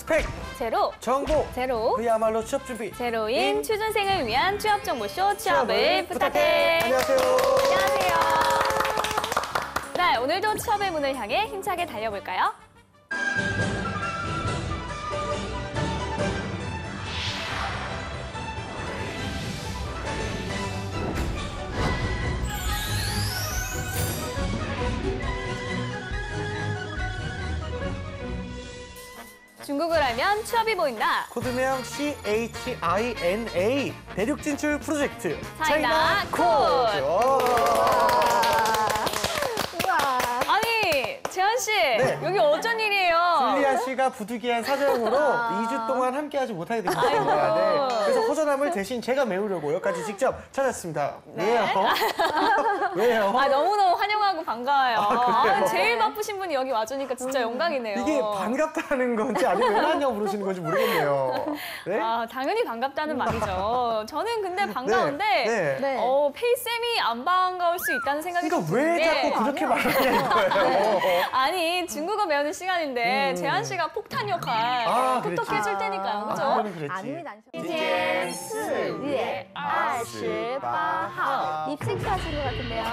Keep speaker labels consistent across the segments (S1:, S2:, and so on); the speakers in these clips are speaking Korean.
S1: 스펙
S2: 제로,
S1: 정보
S2: 제로,
S1: 그야말로 취업 준비
S2: 제로인 취준생을 위한 취업 정보쇼 취업을 부탁해.
S1: 안녕하세요.
S2: 안녕하세요. 네, 오늘도 취업의 문을 향해 힘차게 달려볼까요? 중국을 알면 취업이 보인다.
S1: 코드명 CHINA 대륙 진출 프로젝트
S2: 차이나 코드. 아니, 재현 씨,
S1: 네.
S2: 여기 어쩐 일이에요?
S1: 줄리아 씨가 부득이한 사정으로 2주 동안 함께하지 못하게 됐습니다.
S2: 아이고.
S1: 네. 그래서 허전함을 대신 제가 메우려고 여기까지 직접 찾았습니다.
S2: 네.
S1: 왜요? 왜요?
S2: 아, 너무너무 환영하고 반가워요.
S1: 그래요?
S2: 제일 바쁘신 분이 여기 와주니까 진짜 영광이네요.
S1: 이게 반갑다는 건지 아니면 왜 나냐고 부르시는 건지 모르겠네요. 네?
S2: 아, 당연히 반갑다는 말이죠. 저는 근데 반가운데
S1: 네. 네.
S2: 페이쌤이 안 반가울 수 있다는 생각이 좀
S1: 그러니까 왜
S2: 드는데
S1: 자꾸 그렇게 말하냐 이거예요.
S2: 아니, 중국어 배우는 시간인데 재한 씨가 폭탄 역할 톡톡 해줄 테니까요. 그죠?
S1: 그거는 그랬지.
S3: 아닙니다.
S2: 今天4月28号
S3: 립싱크 하신 것 같은데요.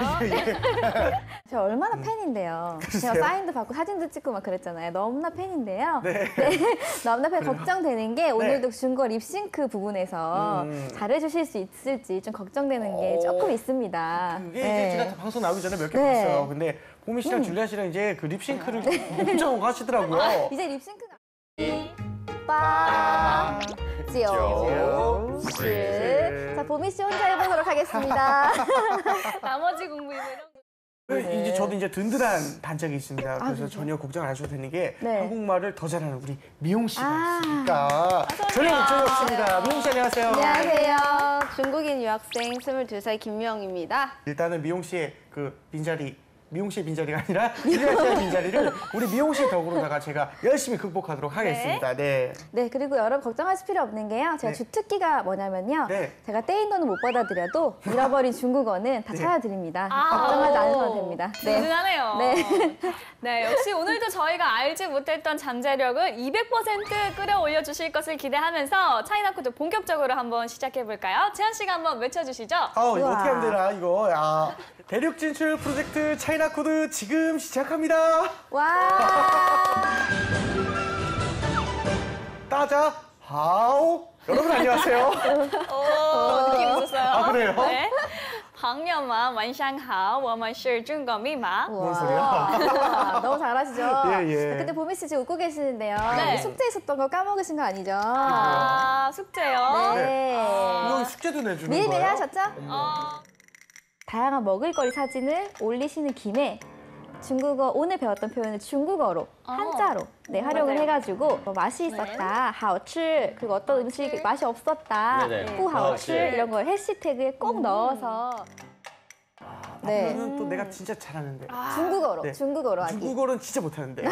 S3: 제가 얼마나 팬인데요. 제가 사인도 받고 사진도 찍고 막 그랬잖아요. 너무나 팬인데요.
S1: 네.
S3: 너무나 걱정되는 게 오늘도 중국어 립싱크 부분에서 잘해주실 수 있을지 좀 걱정되는 게 조금 있습니다.
S1: 그게 이제 제가 방송 나오기 전에 몇 개
S3: 네.
S1: 봤어요. 근데 보미 씨랑 줄리아 씨랑 이제 그 립싱크를 엄청 하시더라고요.
S3: 이제 립싱크가 8, 9, 10. 자, 보미 씨 혼자 해보도록 하겠습니다.
S2: 나머지 공부 이거 이런 거.
S1: 이제 저도 이제 든든한 단짝이 있습니다. 그래서 전혀 걱정 안 하셔도 되는 게 한국말을 더 잘하는 우리 미용 씨가 있으니까 전혀 걱정이 없습니다. 미용 씨 안녕하세요.
S4: 안녕하세요. 중국인 유학생 22살 김미영입니다.
S1: 일단은 미용 씨의 그 빈자리 미용 씨의 빈자리가 아니라 줄리아 씨의 빈자리를 우리 미용 씨 덕으로다가 제가 열심히 극복하도록 하겠습니다. 네.
S3: 네, 그리고 여러분 걱정하실 필요 없는 게요. 제가 주특기가 뭐냐면요.
S1: 네.
S3: 제가 떼인 돈은 못 받아드려도 잃어버린 중국어는 다 찾아드립니다. 걱정하지 않으셔도 됩니다. 네.
S2: 든든하네요.
S3: 네.
S2: 네, 역시 오늘도 저희가 알지 못했던 잠재력을 200% 끌어올려 주실 것을 기대하면서 차이나 코드 본격적으로 한번 시작해 볼까요? 재한 씨가 한번 외쳐주시죠.
S1: 이거
S3: 우와.
S1: 어떻게 하면 되나 이거. 야, 대륙 진출 프로젝트 차이나 코드 지금 시작합니다.
S3: 와.
S1: 따자 하오. 여러분 안녕하세요.
S2: 느낌 있었어요.
S1: 아, 그래요?
S2: 네. 朋友们晚上好，我们是中国密码。
S1: 뭔 소리야?
S3: 와, 너무 잘하시죠?
S1: 예.
S3: 근데 보미 씨 지금 웃고 계시는데요.
S2: 네.
S3: 숙제 있었던 거 까먹으신 거 아니죠?
S2: 아, 숙제요?
S3: 네.
S1: 이거 숙제도 내주는
S3: 미리미리
S1: 거예요?
S3: 하셨죠? 다양한 먹을거리 사진을 올리시는 김에 중국어 오늘 배웠던 표현을 중국어로 한자로 활용을
S2: 맞아요.
S3: 해가지고 맛이 있었다, 好吃 그리고 어떤 음식이 맛이 없었다,
S5: 네네.
S3: 不好吃 이런 걸 해시태그에 꼭 넣어서 네.
S1: 그러면 또 내가 진짜 잘하는데.
S3: 중국어로
S1: 네.
S3: 중국어로 하기.
S1: 중국어는 진짜 못하는데.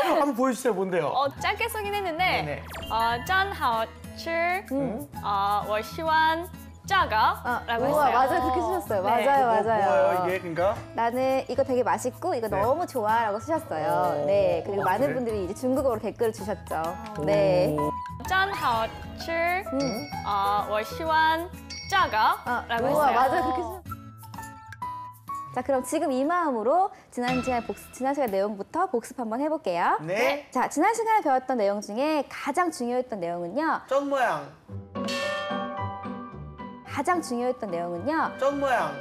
S1: 한번 보여주세요. 뭔데요?
S2: 짧게 쓰긴 했는데
S1: 네네.
S2: 真好吃 我喜欢这个 라고
S3: 우와,
S2: 했어요.
S3: 맞아요. 그렇게 쓰셨어요.
S2: 네.
S3: 맞아요.
S1: 뭐예요 이게 그러니까?
S3: 나는 이거 되게 맛있고 이거 너무 좋아라고 쓰셨어요. 네. 그리고 많은
S1: 그래?
S3: 분들이 이제 중국어로 댓글을 주셨죠. 네.
S2: 真好吃我喜欢这个 라고
S3: 우와,
S2: 했어요.
S3: 맞아요. 그렇게 쓰셨어요. 자, 그럼 지금 이 마음으로 지난 시간 내용부터 복습 한번 해볼게요.
S1: 네.
S3: 자, 지난 시간에 배웠던 내용 중에 가장 중요했던 내용은요.
S1: 쩐 모양. 쩐 모양.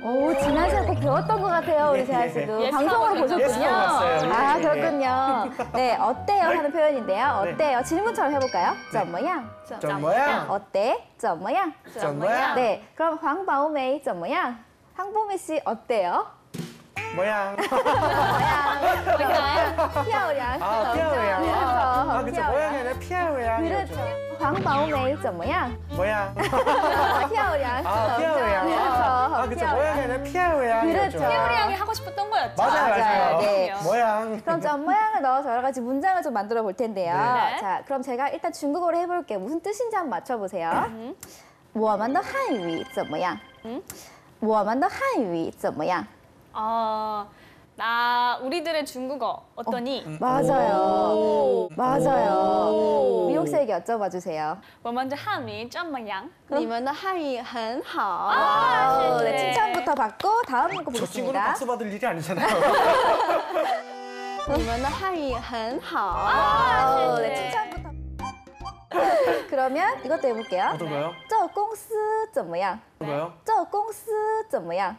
S3: 오, 지난 시간에 꼭 배웠던 것 같아요, 우리 재한 씨도.
S2: 예,
S3: 방송으로
S2: 예스
S3: 보셨군요.
S1: 봤어요.
S3: 아,
S1: 예.
S3: 그렇군요. 네, 어때요? 하는 표현인데요.
S1: 네.
S3: 어때요? 질문처럼 해볼까요? 怎么样?
S1: 쩐 모양.
S3: 어때? 怎么样?
S1: 쩐 모양.
S3: 네, 그럼 황바오메이 怎么样? 황보미 씨 어때요?
S1: 모양.
S3: 피아오량.
S1: 아, 피아오양.
S3: 그렇죠.
S1: 그쵸. 모양이 아니라 피아오양.
S3: 그렇죠. 황바오메이 怎么样?
S1: 모양.
S3: 피아오량.
S1: 피아오양.
S3: 그렇죠.
S1: 그쵸. 모양이 아니라 피아오양.
S3: 그렇죠.
S2: 태우리 양이 하고 싶었던 거였죠?
S1: 맞아요.
S3: 네.
S1: 모양.
S3: 그럼 전 모양을 넣어서 여러 가지 문장을 좀 만들어 볼 텐데요.
S2: 네.
S3: 자, 그럼 제가 일단 중국어로 해볼게요. 무슨 뜻인지 한번 맞춰보세요. 我们的汉语怎么样? 我们的汉语怎么样?
S2: 우리들의 중국어 어떠니?
S3: 맞아요. 맞아요. 미용 씨에게 여쭤봐 주세요.
S2: 我们的汉语怎么样?
S4: 你们的汉语很好。
S3: 아, 네,
S2: 네.
S3: 칭찬부터 받고 다음 문구
S1: 저 친구는
S3: 보겠습니다.
S1: 박수 받을 일이 아니잖아요.
S4: 你们的汉语很好。
S3: 아,
S2: 네.
S3: 네, 칭찬부터. 그러면 이것도 해볼게요.
S1: 어떤 거요?
S3: 这公司怎么样?
S1: 어떤 거요?
S3: 这公司怎么样?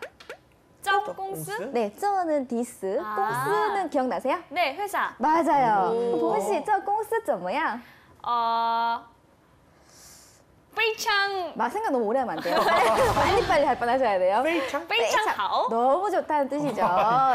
S2: 这公司?
S3: 네, 这는 디스,
S2: 아.
S3: 공스는 기억나세요?
S2: 네, 회사.
S3: 맞아요. 보민 씨, 这公司怎么样?
S2: 非常
S3: 막 생각 너무 오래 하면 안 돼요. 빨리빨리 할 뻔하셔야 돼요.
S1: 페이창?
S2: 非常好.
S3: 너무 좋다는 뜻이죠.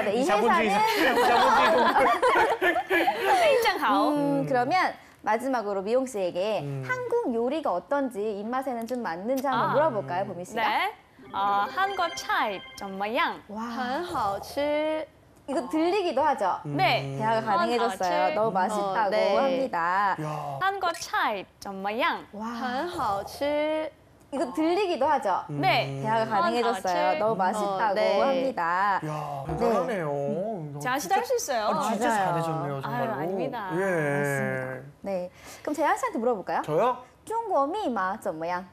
S3: 네, 이
S1: 자본주의
S3: 회사는
S1: 자본주의
S2: 非常好.
S3: 그러면 마지막으로 미용 씨에게 한국 요리가 어떤지 입맛에는 좀 맞는지 한번 물어볼까요, 보민 씨가?
S2: 네. 한국 차이 怎么样?
S4: 很好吃。
S3: 이거 들리기도 하죠.
S2: 네.
S3: 대화가 가능해졌어요. 너무 맛있다고
S4: 네.
S3: 합니다.
S1: 야,
S2: 한국 차이 怎么样?
S4: 很好吃。
S3: 이거 들리기도 하죠.
S2: 네.
S3: 대화가 가능해졌어요. 너무 맛있다고
S4: 네.
S3: 합니다.
S1: 야, 대단하네요.
S2: 재한 씨도 할 수 있어요.
S1: 아니, 진짜
S3: 맞아요.
S1: 잘해줬네요, 정말로.
S2: 아유, 아닙니다.
S1: 예.
S3: 네. 그럼 재한 씨한테 물어볼까요?
S1: 저요?
S3: 中国密码怎么样?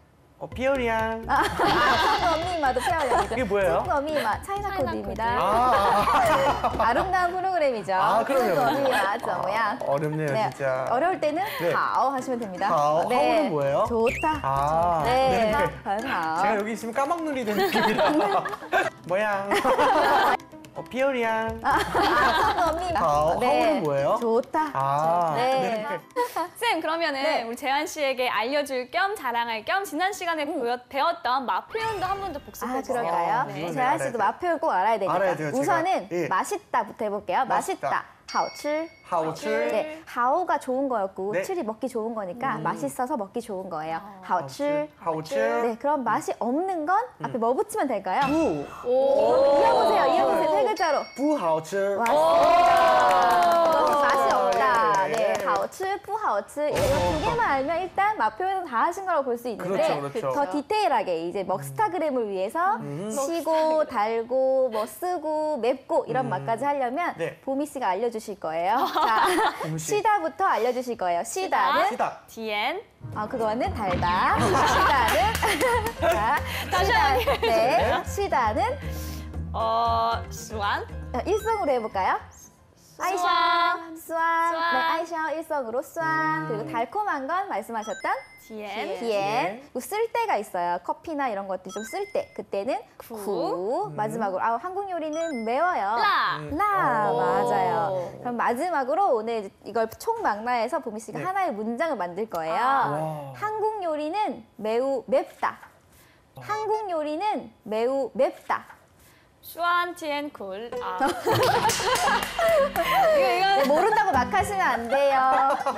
S1: 피어리양.
S3: 중국어 미마도漂亮이죠.
S1: 이게 뭐예요?
S3: 중국어 미마 차이나 코드입니다.
S1: 아,
S3: 아름다운 프로그램이죠.
S1: 그럼요.
S3: 중국어 미마 怎么样?
S1: 어렵네요,
S3: 네.
S1: 진짜.
S3: 어려울 때는
S1: 네.
S3: 好 하시면 됩니다.
S1: 하오. 하오는 뭐예요?
S3: 좋다.
S1: 아,
S3: 네.
S1: 네.
S3: 很好.
S1: 제가 여기 있으면 까막눈이 된 느낌이라. 모양. 피어리양.
S3: 중국어 미마.
S1: 하오는 뭐예요?
S3: 좋다.
S1: 아,
S3: 네.
S2: 쌤, 그러면은
S3: 네.
S2: 우리 재한 씨에게 알려줄 겸 자랑할 겸 지난 시간에 배웠던 맛 표현도 한 번 더 복습해
S3: 아,
S2: 주세요.
S3: 그럴까요?
S1: 네.
S3: 재한 씨도 맛 표현 꼭 알아야 되니까.
S1: 알아야 돼요, 제가.
S3: 우선은
S1: 예.
S3: 맛있다부터 해볼게요. 맛있다. 好吃.
S1: 하오츠.
S3: 네, 하오가 좋은 거였고
S1: 네.
S3: 칠이 먹기 좋은 거니까 맛있어서 먹기 좋은 거예요. 好吃.
S1: 하오츠.
S3: 네, 그럼 맛이 없는 건 앞에 뭐 붙이면 될까요?
S1: 부.
S3: 이어보세요, 이어보세요. 세 글자로.
S1: 부하오츠.
S3: 맞습니다. 맛이 없다.
S1: 예.
S3: 네, 好吃, 不好吃. 이거 두 개만 알면 일단 맛 표현은 다 하신 거라고 볼 수 있는데
S1: 그렇죠, 그렇죠.
S3: 더 디테일하게 이제 먹스타그램을 위해서 시고, 달고, 뭐 쓰고, 맵고 이런 맛까지 하려면
S1: 네.
S3: 보미 씨가 알려주실 거예요. 자,
S1: 보미 씨.
S3: 시다부터 알려주실 거예요. 시다는
S1: 시다.
S2: 디엔.
S3: 그거는 달다. 시다는 자,
S2: 다시
S3: 시다, 네, 시다는
S2: 수완.
S3: 일성으로 해볼까요? 아이샤, 수완. 네, 아이샤 일성으로 수완. 그리고 달콤한 건 말씀하셨던
S2: 디엔.
S3: 디엔. 쓸 때가 있어요. 커피나 이런 것들 좀 쓸 때. 그때는 구. 마지막으로 한국 요리는 매워요.
S2: 라.
S3: 라.
S4: 오.
S3: 맞아요. 그럼 마지막으로 오늘 이걸 총망라해서 보미 씨가
S1: 네.
S3: 하나의 문장을 만들 거예요.
S1: 와.
S3: 한국 요리는 매우 맵다. 한국 요리는 매우 맵다.
S2: 수완 디엔 굴.
S3: 네, 모른다고 막 하시면 안 돼요.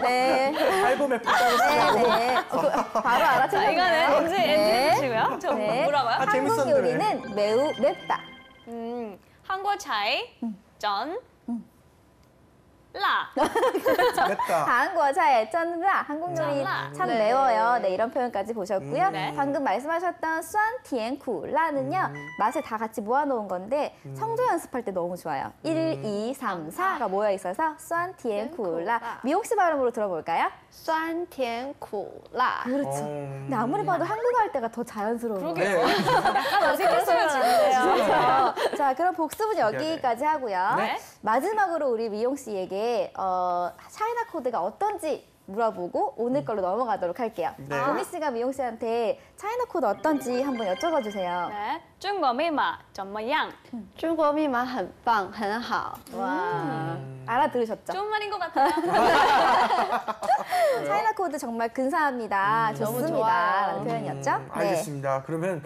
S3: 네.
S1: 알고 맵다고
S3: 네, 네. 바로 알아채셨나요?
S2: 이거는 NG 해주시고요. 저
S3: 네.
S2: 뭐라고요?
S3: 한국
S1: 재밌었는데.
S3: 요리는 매우 맵다.
S2: 한국 차이 전. 라.
S1: 맵다.
S3: 한국어차의 쩐라. 한국 요리
S2: 쩐라.
S3: 참
S4: 네.
S3: 매워요. 네, 이런 표현까지 보셨고요.
S2: 네.
S3: 방금 말씀하셨던 수안 티엔쿠라는요. 맛을 다 같이 모아놓은 건데 성조 연습할 때 너무 좋아요. 1, 2, 3, 4가 모여 있어서 수안 티엔쿠라. 미옥 씨 발음으로 들어볼까요?
S4: 酸甜苦辣。
S3: 그렇죠. 근데 아무리 봐도 한국어 할 때가 더 자연스러운
S2: 그러게요.
S3: 거예요.
S2: 약간 어색했으면 안 돼요.
S3: 그렇죠. 자, 그럼 복습은 여기까지 하고요.
S2: 네.
S3: 마지막으로 우리 미용 씨에게 차이나 코드가 어떤지 물어보고 오늘 걸로 넘어가도록 할게요.
S1: 네.
S3: 보미 씨가 미용 씨한테 차이나 코드 어떤지 한번 여쭤봐 주세요.
S2: 네. 중국密码怎么样?
S4: 中国密码很棒，很好。
S3: 와, 알아들으셨죠?
S2: 좋은 말인 것 같아요.
S3: 차이나 코드 정말 근사합니다.
S4: 너무
S3: 좋습니다.
S4: 좋아요.
S3: 라는 표현이었죠? 네.
S1: 알겠습니다. 그러면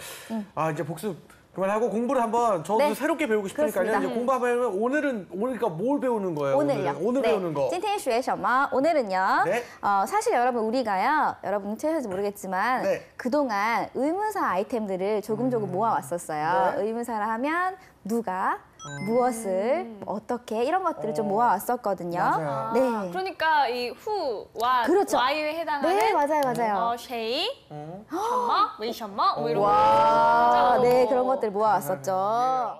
S1: 이제 복습 그만하고 공부를 한번 저도
S3: 네.
S1: 새롭게 배우고 싶으니까요.
S3: 그렇습니다.
S1: 이제 공부하면 오늘 그러니까 뭘 배우는 거예요?
S3: 오늘요.
S1: 오늘
S3: 네.
S1: 배우는 거.
S3: 今天学什么? 오늘은요.
S1: 네.
S3: 사실 여러분 우리가요. 여러분 채우실지 모르겠지만
S1: 네.
S3: 그동안 의문사 아이템들을 조금 모아왔었어요.
S1: 네.
S3: 의문사를 하면 누가, 무엇을, 어떻게 이런 것들을 좀 모아왔었거든요.
S1: 맞아요.
S3: 네.
S2: 그러니까 이 후와
S3: 그렇죠.
S2: 와이에 해당하는
S3: 네, 맞아요.
S2: 谁, 什么, 为什么, 뭐 이런 거.
S3: 와, 네, 그런 것들 모아왔었죠.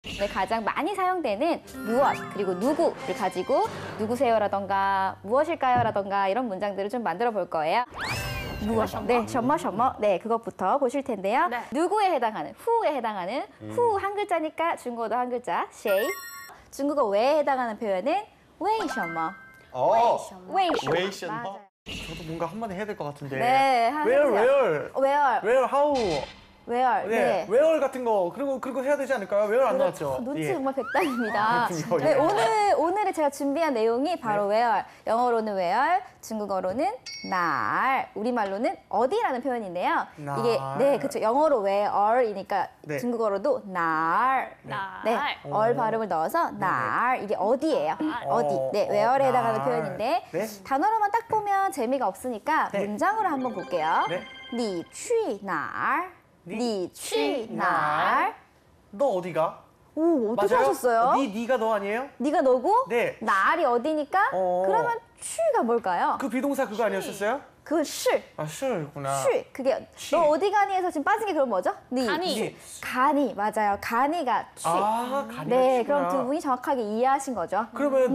S3: 네, 가장 많이 사용되는 무엇 그리고 누구를 가지고 누구세요라던가 무엇일까요라던가 이런 문장들을 좀 만들어 볼 거예요. 무엇? 네, 셔머. 네, 그것부터 보실 텐데요.
S2: 네.
S3: 누구에 해당하는, 후에 해당하는, 후 한 글자니까 중국어도 한 글자, 쉐이. 중국어 왜에 해당하는 표현은 웨이셔머. 웨이셔머.
S1: 웨이셔머.
S3: 맞아요.
S1: 저도 뭔가 한마디 해야 될 것 같은데.
S3: 네,
S1: where?
S3: where,
S1: how?
S3: where.
S1: 네, where 같은 거 그리고 해야 되지 않을까요? where 안 나왔죠?
S3: 눈치
S1: 예.
S3: 정말 백단입니다.
S1: 그렇군요.
S3: 네,
S1: 예.
S3: 오늘에 제가 준비한 내용이 바로 where. 영어로는 where, 중국어로는 날, 우리말로는 어디라는 표현인데요.
S1: 날.
S3: 이게 네, 그렇죠. 영어로 where이니까
S1: 네.
S3: 중국어로도 날.
S2: 날.
S3: 네, 얼 발음을 넣어서 날. 이게 어디예요? 어디. 네, where에 해당하는
S1: 날.
S3: 표현인데
S1: 네.
S3: 단어로만 딱 보면 재미가 없으니까
S1: 네.
S3: 문장으로 한번 볼게요.
S1: 네.
S3: 你去哪儿?
S1: 你
S3: 去哪儿?
S1: 너 어디가?
S3: 오, 어떻게
S1: 맞아요?
S3: 하셨어요?
S1: 네가 너 아니에요?
S3: 네가 너고
S1: 네.
S3: 날이 어디니까 그러면 취가 뭘까요?
S1: 그 비동사 그거 아니었었어요?
S3: 그건 시.
S1: 아, sure구나.
S3: 취. 그게
S1: 취.
S3: 너 어디 가니에서 지금 빠진 게 그럼 뭐죠? 니.
S2: 가니.
S3: 가니. 맞아요. 가니가 취.
S1: 아, 가니가
S3: 네,
S1: 취구나.
S3: 그럼 두 분이 정확하게 이해하신 거죠?
S1: 그러면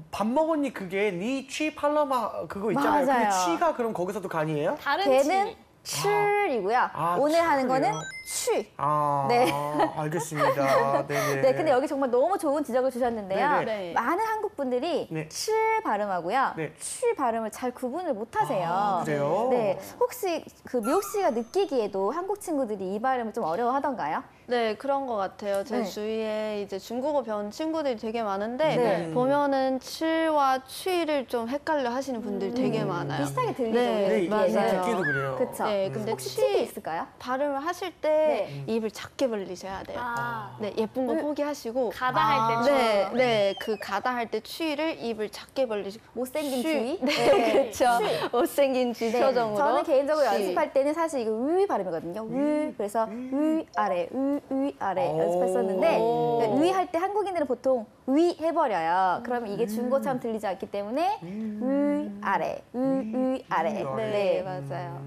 S1: 밥 먹었니 그게 니취 팔라마 그거 있잖아요.
S3: 맞아요.
S1: 근데 취가 그럼 거기서도 간이에요?
S2: 다른
S3: 걔는
S2: 치.
S3: 칠이고요.
S1: 아,
S3: 오늘 하는 거는
S1: 칠이요?
S3: 취.
S1: 아,
S3: 네.
S1: 알겠습니다. 네네.
S3: 네, 근데 여기 정말 너무 좋은 지적을 주셨는데요.
S1: 네네.
S4: 네.
S3: 많은 한국 분들이
S1: 네.
S3: 칠 발음하고요.
S1: 네.
S3: 취 발음을 잘 구분을 못 하세요.
S1: 아, 그래요?
S3: 네. 혹시 그 미옥 씨가 느끼기에도 한국 친구들이 이 발음을 좀 어려워하던가요?
S4: 네, 그런 것 같아요. 제
S3: 네.
S4: 주위에 이제 중국어 배운 친구들이 되게 많은데
S3: 네.
S4: 보면은 칠과 취를 좀 헷갈려 하시는 분들이 되게 많아요.
S3: 비슷하게 들리죠.
S4: 네,
S1: 네,
S3: 우리
S1: 이게
S4: 맞아요.
S1: 듣기도 그래요.
S3: 그쵸.
S4: 네, 근데
S3: 혹시
S4: 취
S3: 팁이 있을까요?
S4: 발음을 하실 때
S3: 네.
S4: 입을 작게 벌리셔야 돼요.
S2: 아.
S4: 네, 예쁜 거 포기하시고
S2: 가다 할 때.
S4: 네, 네, 그 가다 할 때 취를 입을 작게 벌리시고
S3: 못생긴
S4: 취.
S3: 주의?
S4: 네, 그렇죠. 못생긴 쥐
S3: 네.
S4: 표정으로.
S3: 저는 개인적으로
S4: 취.
S3: 연습할 때는 사실 이거 위 발음이거든요. 위. 그래서 위 아래, 위 아래 연습했었는데
S4: 오.
S3: 위 할 때 한국인들은 보통 위 해버려요. 그러면 이게 중국어처럼 들리지 않기 때문에 위 아래, 위 아래.
S1: 위 아래.
S4: 네, 맞아요.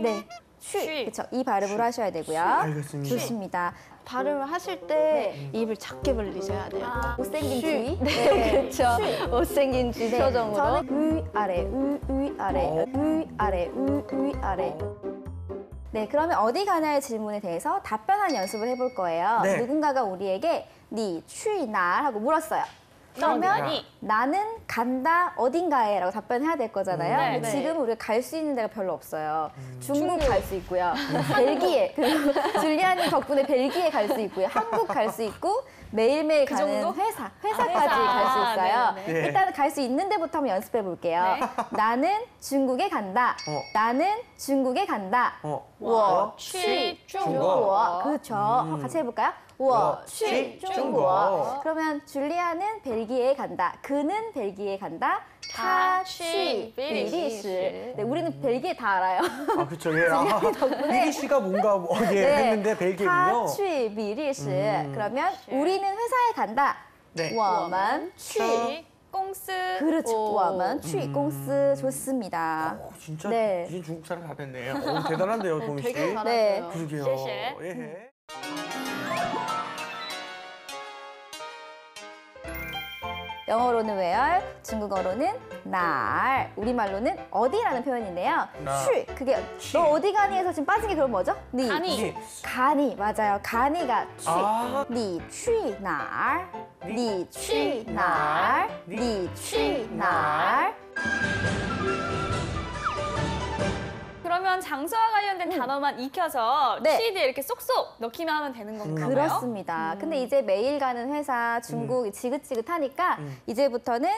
S3: 네. 취.
S2: 취.
S3: 그렇죠. 이 발음으로 하셔야 되고요.
S1: 알겠습니다.
S3: 좋습니다.
S4: 발음을 하실 때 입을 작게 벌리셔야 돼요.
S3: 못생긴 주의?
S4: 네, 그렇죠. 못생긴 쥐
S3: 네,
S4: 표정으로.
S3: 저는 위 아래, 위 아래, 위 아래, 위 아래. 네, 그러면 어디 가냐의 질문에 대해서 답변하는 연습을 해볼 거예요.
S1: 네.
S3: 누군가가 우리에게 니 취 날 하고 물었어요. 그러면
S2: 어디니?
S3: 나는 간다 어딘가에 라고 답변해야 될 거잖아요.
S2: 네,
S3: 근데
S2: 네.
S3: 지금 우리가 갈 수 있는 데가 별로 없어요. 중국 갈 수 있고요. 벨기에, 그리고 줄리아님 덕분에 벨기에 갈 수 있고요. 한국 갈 수 있고 매일매일 가는
S2: 정도?
S3: 회사까지
S2: 회사.
S3: 갈 수 있어요.
S2: 네,
S1: 네.
S3: 일단 갈 수 있는 데부터 한번 연습해 볼게요.
S2: 네.
S3: 나는 중국에 간다. 나는 중국에 간다. 我去中国. 그렇죠. 같이 해볼까요? 我去中国. 그러면 줄리아는 벨기에에 간다. 그는 벨기에에 간다. 他去比利时. 네, 우리는 벨기에 다 알아요.
S1: 아, 그쵸. 예. 혜기 씨가 뭔가 했는데 벨기에군요.
S3: 他去比利时. 그러면 우리는 회사에 간다.
S1: 네.
S3: 我们去
S2: 취. 꽁스.
S3: 그렇죠.
S4: 오.
S3: 我们去公司 좋습니다.
S1: 진짜
S3: 네.
S1: 이제 중국 사람 다 됐네요. 대단한데요, 도미 씨.
S4: 되게 잘하세요.
S3: 네.
S1: 그러게요.
S2: 쉐쉐.
S1: 예.
S3: 영어로는 where, 중국어로는 날, 우리말로는 어디라는 표현인데요.
S1: 날.
S3: 취, 그게
S1: 취.
S3: 너 어디 가니에서 지금 빠진 게 그럼 뭐죠? 니.
S2: 가니.
S3: 가니, 맞아요. 가니가 취.
S1: 아.
S3: 你去哪儿?你去哪儿?
S1: 你
S3: 你去哪儿?
S2: 그러면 장소와 관련된 단어만 익혀서
S3: 네.
S2: 취 뒤에 이렇게 쏙쏙 넣기만 하면 되는 건가요?
S3: 그렇습니다. 근데 이제 매일 가는 회사 중국 지긋지긋하니까 이제부터는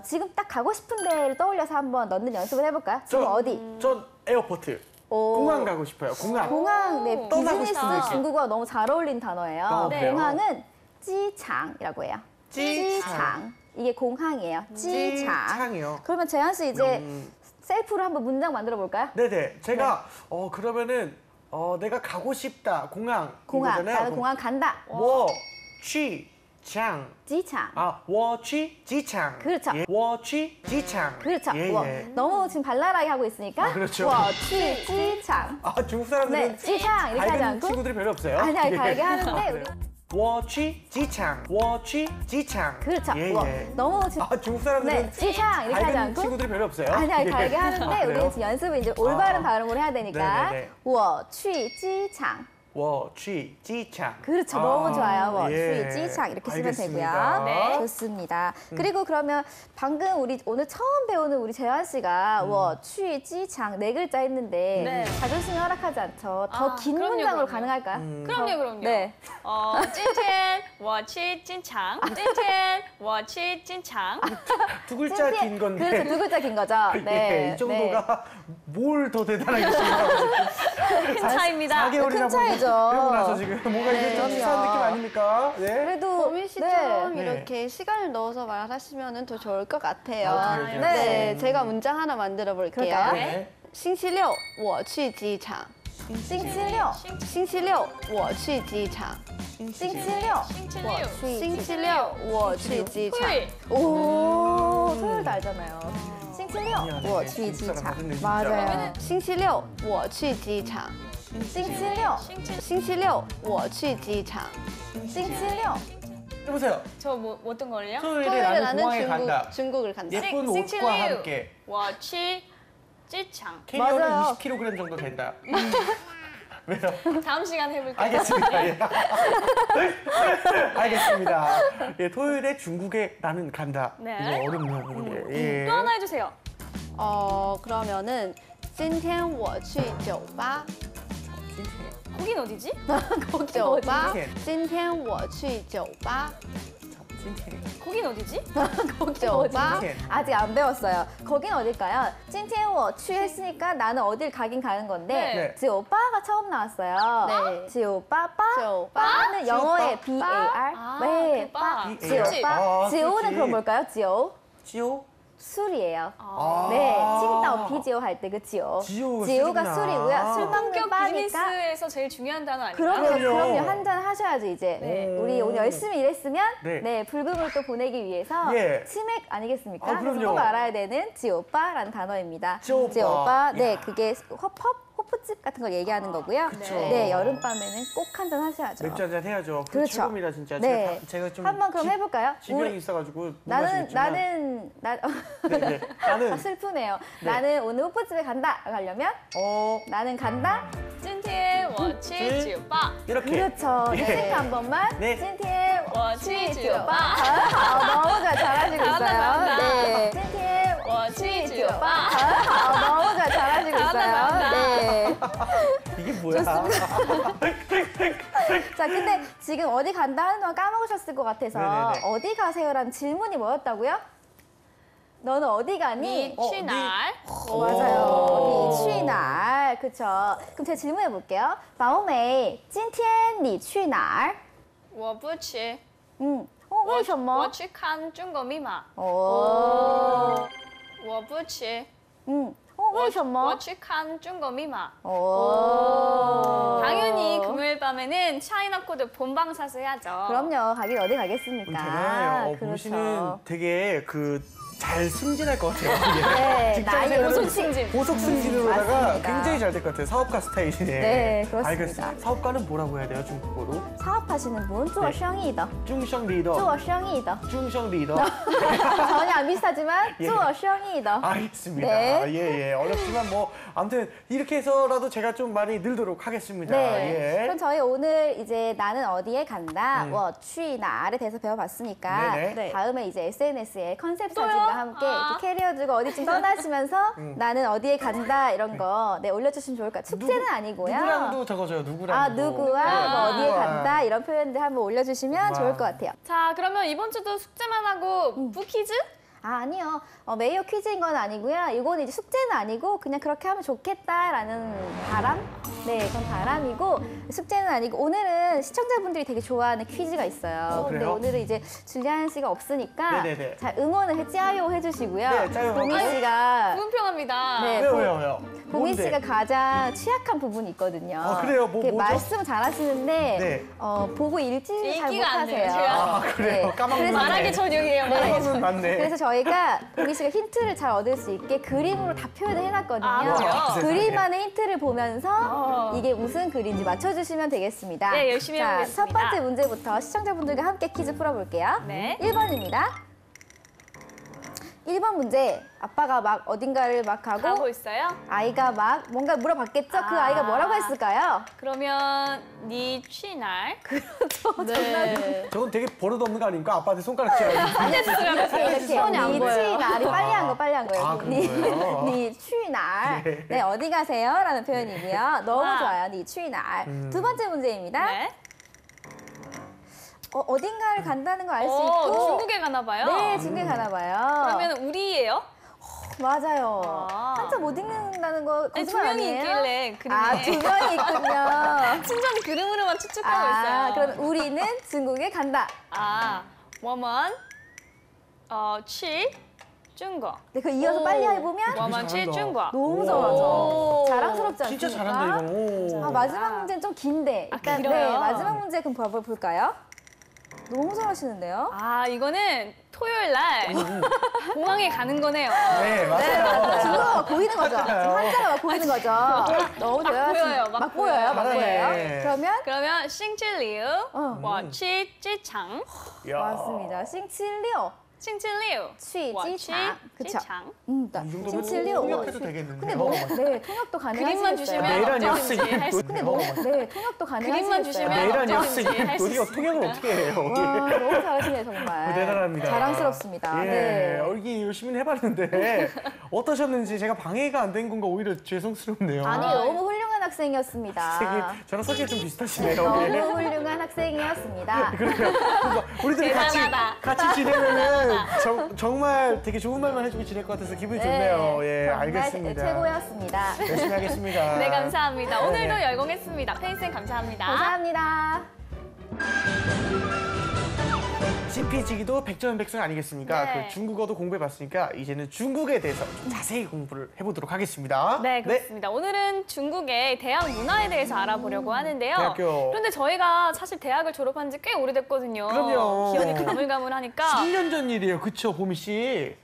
S3: 지금 딱 가고 싶은 데를 떠올려서 한번 넣는 연습을 해볼까요? 지금 어디?
S1: 전 에어포트.
S3: 오.
S1: 공항 가고 싶어요. 공항.
S3: 공항, 네,
S1: 떠나고
S3: 비즈니스
S1: 싶은 느낌.
S3: 중국어가 너무 잘 어울리는 단어예요.
S1: 그래요?
S3: 공항은 찌창이라고 해요. 찌창. 이게 공항이에요. 찌창.
S1: 찌창이요.
S3: 그러면 재한 씨 이제 셀프로 한번 문장 만들어 볼까요?
S1: 네네. 제가 그러면은 내가 가고 싶다. 공항.
S3: 공항.
S1: 이거잖아요.
S3: 나는 공항 간다.
S1: 我去장.
S3: 찌창.
S1: 我去机场.
S3: 그렇죠.
S1: 我去机场.
S3: 그렇죠.
S1: 예,
S3: 와,
S1: 예.
S3: 너무 지금 발랄하게 하고 있으니까.
S1: 그렇죠.
S3: 我去机场.
S1: 중국 사람들은
S3: 네, 찌창 이렇게 하지
S1: 밝은
S3: 않고.
S1: 친구들이 별로 없어요.
S3: 아니,
S1: 예.
S3: 갈게 하는데
S1: 아,
S3: 우리
S1: 그래요? 我去机场，我去机场.
S3: 그렇죠.
S1: 예,
S3: 워.
S1: 예.
S3: 너무
S1: 아, 중국 사람들은
S3: 네, 지창 이렇게 하지
S1: 밝은
S3: 않고
S1: 친구들이 별로 없어요?
S3: 아니 달게
S1: 아,
S3: 하는데
S1: 그래요?
S3: 우리는 지금 연습을 이제 올바른
S1: 아.
S3: 발음으로 해야 되니까
S1: 네네네.
S3: 我去机场.
S1: 我去机场.
S3: 그렇죠. 너무 좋아요. 뭐,
S1: 예.
S3: 취지창 이렇게 쓰면
S1: 알겠습니다.
S3: 되고요.
S2: 네.
S3: 좋습니다. 그리고 그러면 방금 우리 오늘 처음 배우는 우리 재환 씨가 취지창 네 글자 했는데
S2: 네.
S3: 자존심이 허락하지 않죠. 더
S2: 아,
S3: 긴
S2: 그럼요,
S3: 문장으로
S2: 그럼요.
S3: 가능할까요?
S2: 그럼요.
S3: 네.
S2: 今天我去机场今天我去机场
S1: 두 글자 긴 건데.
S3: 그렇죠. 두 글자 긴 거죠. 네.
S1: 예, 이 정도가 뭘 더 대단하게 생각하고
S2: 큰 차이입니다.
S1: 4개월이나
S3: 큰 차이죠.
S1: 배우고 나서 지금 뭔가 이게 좀
S3: 그럼요.
S1: 치사한 느낌 아닙니까? 네.
S3: 그래도
S4: 보민 씨처럼
S1: 네.
S4: 이렇게 시간을 넣어서 말하시면 더 좋을 것 같아요.
S1: 아, 그래요?
S4: 네, 제가 문장 하나 만들어 볼게요.
S3: 그럴까요?
S1: 네.
S4: 星期六我去机场.
S3: 싱칠려.
S4: 星期六我去机场.
S3: 싱칠려.
S4: 星期六我去机场.
S2: 토요일.
S3: 오, 토요일도 알잖아요. 싱칠려.
S1: 미안해.
S3: 我去机
S1: 진짜
S3: 场.
S1: 맞네, 진짜.
S3: 맞아요.
S4: 星期六我去机场.
S3: 싱칠려.
S4: 星期六我去机场.
S3: 싱칠려.
S1: 해보세요.
S2: 저 뭐 어떤 걸요?
S1: 토요일에
S4: 토요일에
S1: 나는 공항에 간다.
S4: 중국을 간다.
S1: 예쁜 옷과 함께
S2: 我去机场
S1: 캐리어는
S3: 맞아요.
S1: 20kg 정도 된다. 왜요?
S2: 다음 시간 해볼게요.
S1: 알겠습니다. 예. 알겠습니다. 예, 토요일에 중국에 나는 간다.
S2: 네.
S1: 이거 어렵네요. 이게. 예.
S2: 또 하나 해주세요.
S4: 그러면은 今天我去酒吧.
S2: 거긴 어디지?
S4: 酒吧.
S1: 今天
S4: 今天我去酒吧.
S2: 거긴 어디지?
S4: 酒吧.
S3: 아직 안 배웠어요. 거긴 어딜까요? 찐티엔워 취 했으니까 나는 어딜 가긴 가는 건데
S2: 네.
S3: 지오빠가 처음 나왔어요.
S4: 네.
S3: 지오빠 빠.
S4: 지오빠.
S3: 빠는 영어의
S1: 지오빠.
S3: B-A-R.
S2: 아,
S3: 네,
S2: 그 빠.
S3: 빠.
S1: B-A-R.
S3: 지오빠.
S1: 아,
S3: 지오는
S1: 그렇지.
S3: 그럼 뭘까요? 지오?
S1: 지오?
S3: 술이에요.
S2: 아.
S3: 네, 칭따오 비지오 할 때 그 지오.
S1: 지오가
S3: 지오가
S1: 술이구나.
S3: 술이고요. 술 먹는
S2: 본격
S3: 빠니까.
S2: 비즈니스에서 제일 중요한 단어 아닌가요?
S3: 그럼요,
S1: 그럼요.
S3: 그럼요. 한잔 하셔야죠, 이제.
S2: 네.
S3: 우리 오늘 열심히 일했으면,
S1: 네.
S3: 네, 불금을 또 보내기 위해서
S1: 예.
S3: 치맥 아니겠습니까?
S1: 아, 그럼요.
S3: 그래서 꼭 알아야 되는 지오빠라는 단어입니다.
S1: 지오빠.
S3: 네,
S1: 야.
S3: 그게 호프집 같은 걸 얘기하는 거고요.
S1: 그쵸.
S3: 네, 여름밤에는 꼭 한잔 하셔야죠.
S1: 맥주 한잔 해야죠. 그
S3: 그렇죠.
S1: 최고입니다, 진짜.
S3: 네.
S1: 제가 좀
S3: 한번 그럼 해볼까요?
S1: 지병이 있어가지고 못
S3: 나는
S1: 마시겠지만.
S3: 네,
S1: 나는
S3: 슬프네요.
S1: 네.
S3: 나는 오늘 호프집에 간다. 가려면 나는 간다.
S2: 今天我去酒吧
S1: 이렇게.
S3: 그렇죠.
S1: 예.
S3: 싱크 한 번만.
S1: 네.
S3: 찐티의
S2: 我去酒吧
S3: 너무 잘 잘하시고 있어요.
S2: 잘한다.
S3: 네. 찐티의
S2: 我去酒吧
S3: 너무 잘 잘하시고
S2: 잘한다.
S3: 있어요. 네.
S1: 이게 뭐야?
S3: 자, 근데 지금 어디 간다 하는 동안 까먹으셨을 것 같아서
S1: 네네네.
S3: 어디 가세요라는 질문이 뭐였다고요? 너는 어디 가니?
S2: 你去哪儿
S3: 맞아요. 你去哪儿? 그쵸. 그럼 제가 질문해 볼게요. 마오메이, 今天你去哪儿?
S2: 我不去
S3: 为什么?
S2: 我去看中国密码
S3: 오.
S2: 我不去
S3: 为什么?
S2: 我去看中国密码
S3: 오.
S2: 당연히 금요일 밤에는 차이나 코드 본방사수 해야죠.
S3: 그럼요. 가긴 어디 가겠습니까?
S1: 대단해요.
S3: 그렇죠.
S1: 보시는 되게 잘 승진할 것 같아요.
S3: 네,
S1: 직장
S3: 나의
S1: 생활을
S3: 고속
S2: 승진.
S1: 고속 승진으로다가
S3: 맞습니다.
S1: 굉장히 잘 될 것 같아요. 사업가 스타일이네.
S3: 네, 그렇습니다.
S1: 알겠습니다. 사업가는 뭐라고 해야 돼요, 중국어로?
S3: 사업하시는 분, 做生意的,
S1: 중성 리더.
S3: 做生意的.
S1: 중성 리더.
S3: 전혀 안 비슷하지만
S1: 예.
S3: 做生意的.
S1: 알겠습니다.
S3: 네.
S1: 예. 어렵지만 뭐 아무튼 이렇게 해서라도 제가 좀 많이 늘도록 하겠습니다.
S3: 네.
S1: 예.
S3: 그럼 저희 오늘 이제 나는 어디에 간다, 我去哪에 대해서 배워봤으니까
S1: 네네.
S4: 네.
S3: 다음에 이제 SNS에 컨셉
S2: 또요?
S3: 사진과 함께
S2: 아.
S3: 이렇게 캐리어 들고 어디쯤 떠나시면서 나는 어디에 간다 이런 거 올려주시면 좋을 것 같아요. 숙제는 아니고요.
S1: 누구랑도 적어줘요. 누구랑도.
S3: 아, 누구와
S1: 네.
S3: 뭐 어디에
S1: 누구와.
S3: 간다 이런 표현들 한번 올려주시면
S1: 우와.
S3: 좋을 것 같아요.
S2: 자, 그러면 이번 주도 숙제만 하고 부퀴즈?
S3: 아, 아니요. 메이어 퀴즈인 건 아니고요. 이거는 이제 숙제는 아니고 그냥 그렇게 하면 좋겠다라는 바람? 네, 그건 바람이고 숙제는 아니고 오늘은 시청자분들이 되게 좋아하는 퀴즈가 있어요. 근데
S1: 그래요?
S3: 오늘은 이제 줄리안 씨가 없으니까
S1: 네네네.
S3: 잘 응원을 짜요 해주시고요.
S1: 네, 짜요.
S3: 보민
S1: 아유.
S3: 씨가
S2: 불평합니다.
S3: 네.
S1: 왜요?
S3: 보민
S1: 뭔데?
S3: 씨가 가장 취약한 부분이 있거든요.
S1: 아, 그래요?
S3: 이렇게
S1: 뭐죠?
S3: 말씀 잘하시는데
S1: 네.
S3: 보고 읽지를 잘
S2: 읽기가 안 돼요,
S3: 못하세요.
S2: 제가.
S1: 아, 그래요?
S3: 네.
S1: 까먹는
S3: 그래서
S1: 맞네.
S2: 말하기 전용이에요. 말하기
S1: 까먹는
S2: 전용.
S1: 맞네.
S3: 그래서 저희가 보민 씨가 힌트를 잘 얻을 수 있게 그림으로 다 표현을 해놨거든요.
S2: 아, 그래요?
S3: 그림 안에 힌트를 보면서
S2: 어.
S3: 이게 무슨 글인지 맞춰주시면 맞춰주시면 되겠습니다.
S2: 네, 열심히
S3: 자,
S2: 해보겠습니다.
S3: 첫 번째 문제부터 시청자분들과 함께 퀴즈 풀어볼게요.
S2: 네.
S3: 1번입니다. 1번 문제. 아빠가 막 어딘가를 막
S2: 가고
S3: 가고
S2: 있어요?
S3: 아이가 막 뭔가 물어봤겠죠? 그
S2: 아.
S3: 아이가 뭐라고 했을까요?
S2: 그러면 니 취날?
S4: 네.
S1: 저건 되게 버릇없는 거 아닙니까? 아빠한테 손가락 쥐어야지.
S3: 이렇게
S4: 손이 안 보여요.
S3: 니취날이 빨리 한 거 빨리 한 거예요.
S1: 아, 그런 거예요?
S3: 니취날.
S1: 네.
S3: 네, 어디 가세요? 라는 표현이고요. 너무
S2: 아.
S3: 좋아요. 니취날. 두 번째 문제입니다.
S2: 네.
S3: 어딘가를 간다는 걸 알 수 있고.
S2: 중국에 가나 봐요?
S3: 네, 중국에 가나 봐요.
S2: 그러면 우리예요?
S3: 맞아요.
S2: 아.
S3: 한자 못 읽는다는 거
S2: 아니, 두
S3: 거짓말
S2: 명이
S3: 아니에요?
S2: 있길래 그림에.
S3: 아, 두 명이 있군요.
S2: 친전 그림으로만 추측하고 있어요.
S3: 그럼 우리는 중국에 간다.
S2: 아, 我们去中国.
S3: 네, 그 이어서 빨리 해보면
S2: 我们去中国.
S3: 너무 잘하죠. 자랑스럽지 않습니까?
S1: 진짜 잘한다, 이거. 오.
S3: 아, 마지막 문제는 좀 긴데. 일단,
S2: 길어요?
S3: 네, 마지막 문제 그럼 볼까요? 너무 잘하시는데요?
S2: 아, 이거는 토요일 날 공항에 가는 거네요.
S1: 네, 맞아요.
S3: 중국어가 보이는 거죠? 지금 한자가 막 보이는 거죠? 너무
S2: 막
S3: 대단하시-
S2: 보여요, 막 보여요.
S3: 막
S1: 잘하네.
S3: 보여요. 그러면
S2: 그러면 星期六
S3: 어.
S2: 我去机场.
S1: 야.
S3: 맞습니다. 싱칠리오,
S2: 星期六
S3: 취,
S2: 我去
S3: 지창.
S2: 机
S3: 그쵸?
S2: 场.
S1: 이 정도면
S3: 싱칠리오.
S1: 통역해도 되겠는데.
S3: 근데 너무, 네, 통역도 가능하시겠어요.
S2: 그림만 주시면
S1: 내일
S2: 어쩌든지
S1: 아니었으니.
S2: 할 수.
S3: 근데 너무, 네, 통역도 가능하시겠어요.
S2: 그림만 주시면
S1: 내일
S2: 어쩌든지
S1: 아니었으니
S2: 할수
S1: 우리가
S2: 있습니다.
S1: 통역을 어떻게 해요?
S3: 와, 너무 잘하시네요, 정말.
S1: 대단합니다.
S3: 자랑스럽습니다.
S1: 예,
S3: 네.
S1: 이게 열심히 해봤는데 어떠셨는지 제가 방해가 안 된 건가 오히려 죄송스럽네요.
S3: 아니, 너무 훌륭한 학생이었습니다.
S1: 학생이 저랑 성격이 좀 비슷하시네요.
S3: 너무
S1: 예.
S3: 훌륭한 학생이었습니다.
S1: 그래요. 우리들이
S2: 대단하다.
S1: 같이 지내면은 정말 되게 좋은 말만 해주고 지낼 것 같아서 기분이 좋네요. 예,
S3: 정말
S1: 알겠습니다.
S3: 최고였습니다.
S1: 열심히 하겠습니다.
S2: 네, 감사합니다.
S1: 네.
S2: 오늘도 열공했습니다. 페이쌤 감사합니다.
S3: 감사합니다.
S1: CP지기도 백전백승 아니겠습니까?
S2: 네.
S1: 그 중국어도 공부해봤으니까 이제는 중국에 대해서 좀 자세히 공부를 해보도록 하겠습니다.
S2: 네, 그렇습니다. 오늘은 중국의 대학 문화에 대해서 알아보려고 하는데요.
S1: 대학교.
S2: 그런데 저희가 사실 대학을 졸업한 지 꽤 오래됐거든요.
S1: 그럼요.
S2: 기억이 가물가물하니까
S1: 10년 전 일이에요. 그쵸, 보미 씨?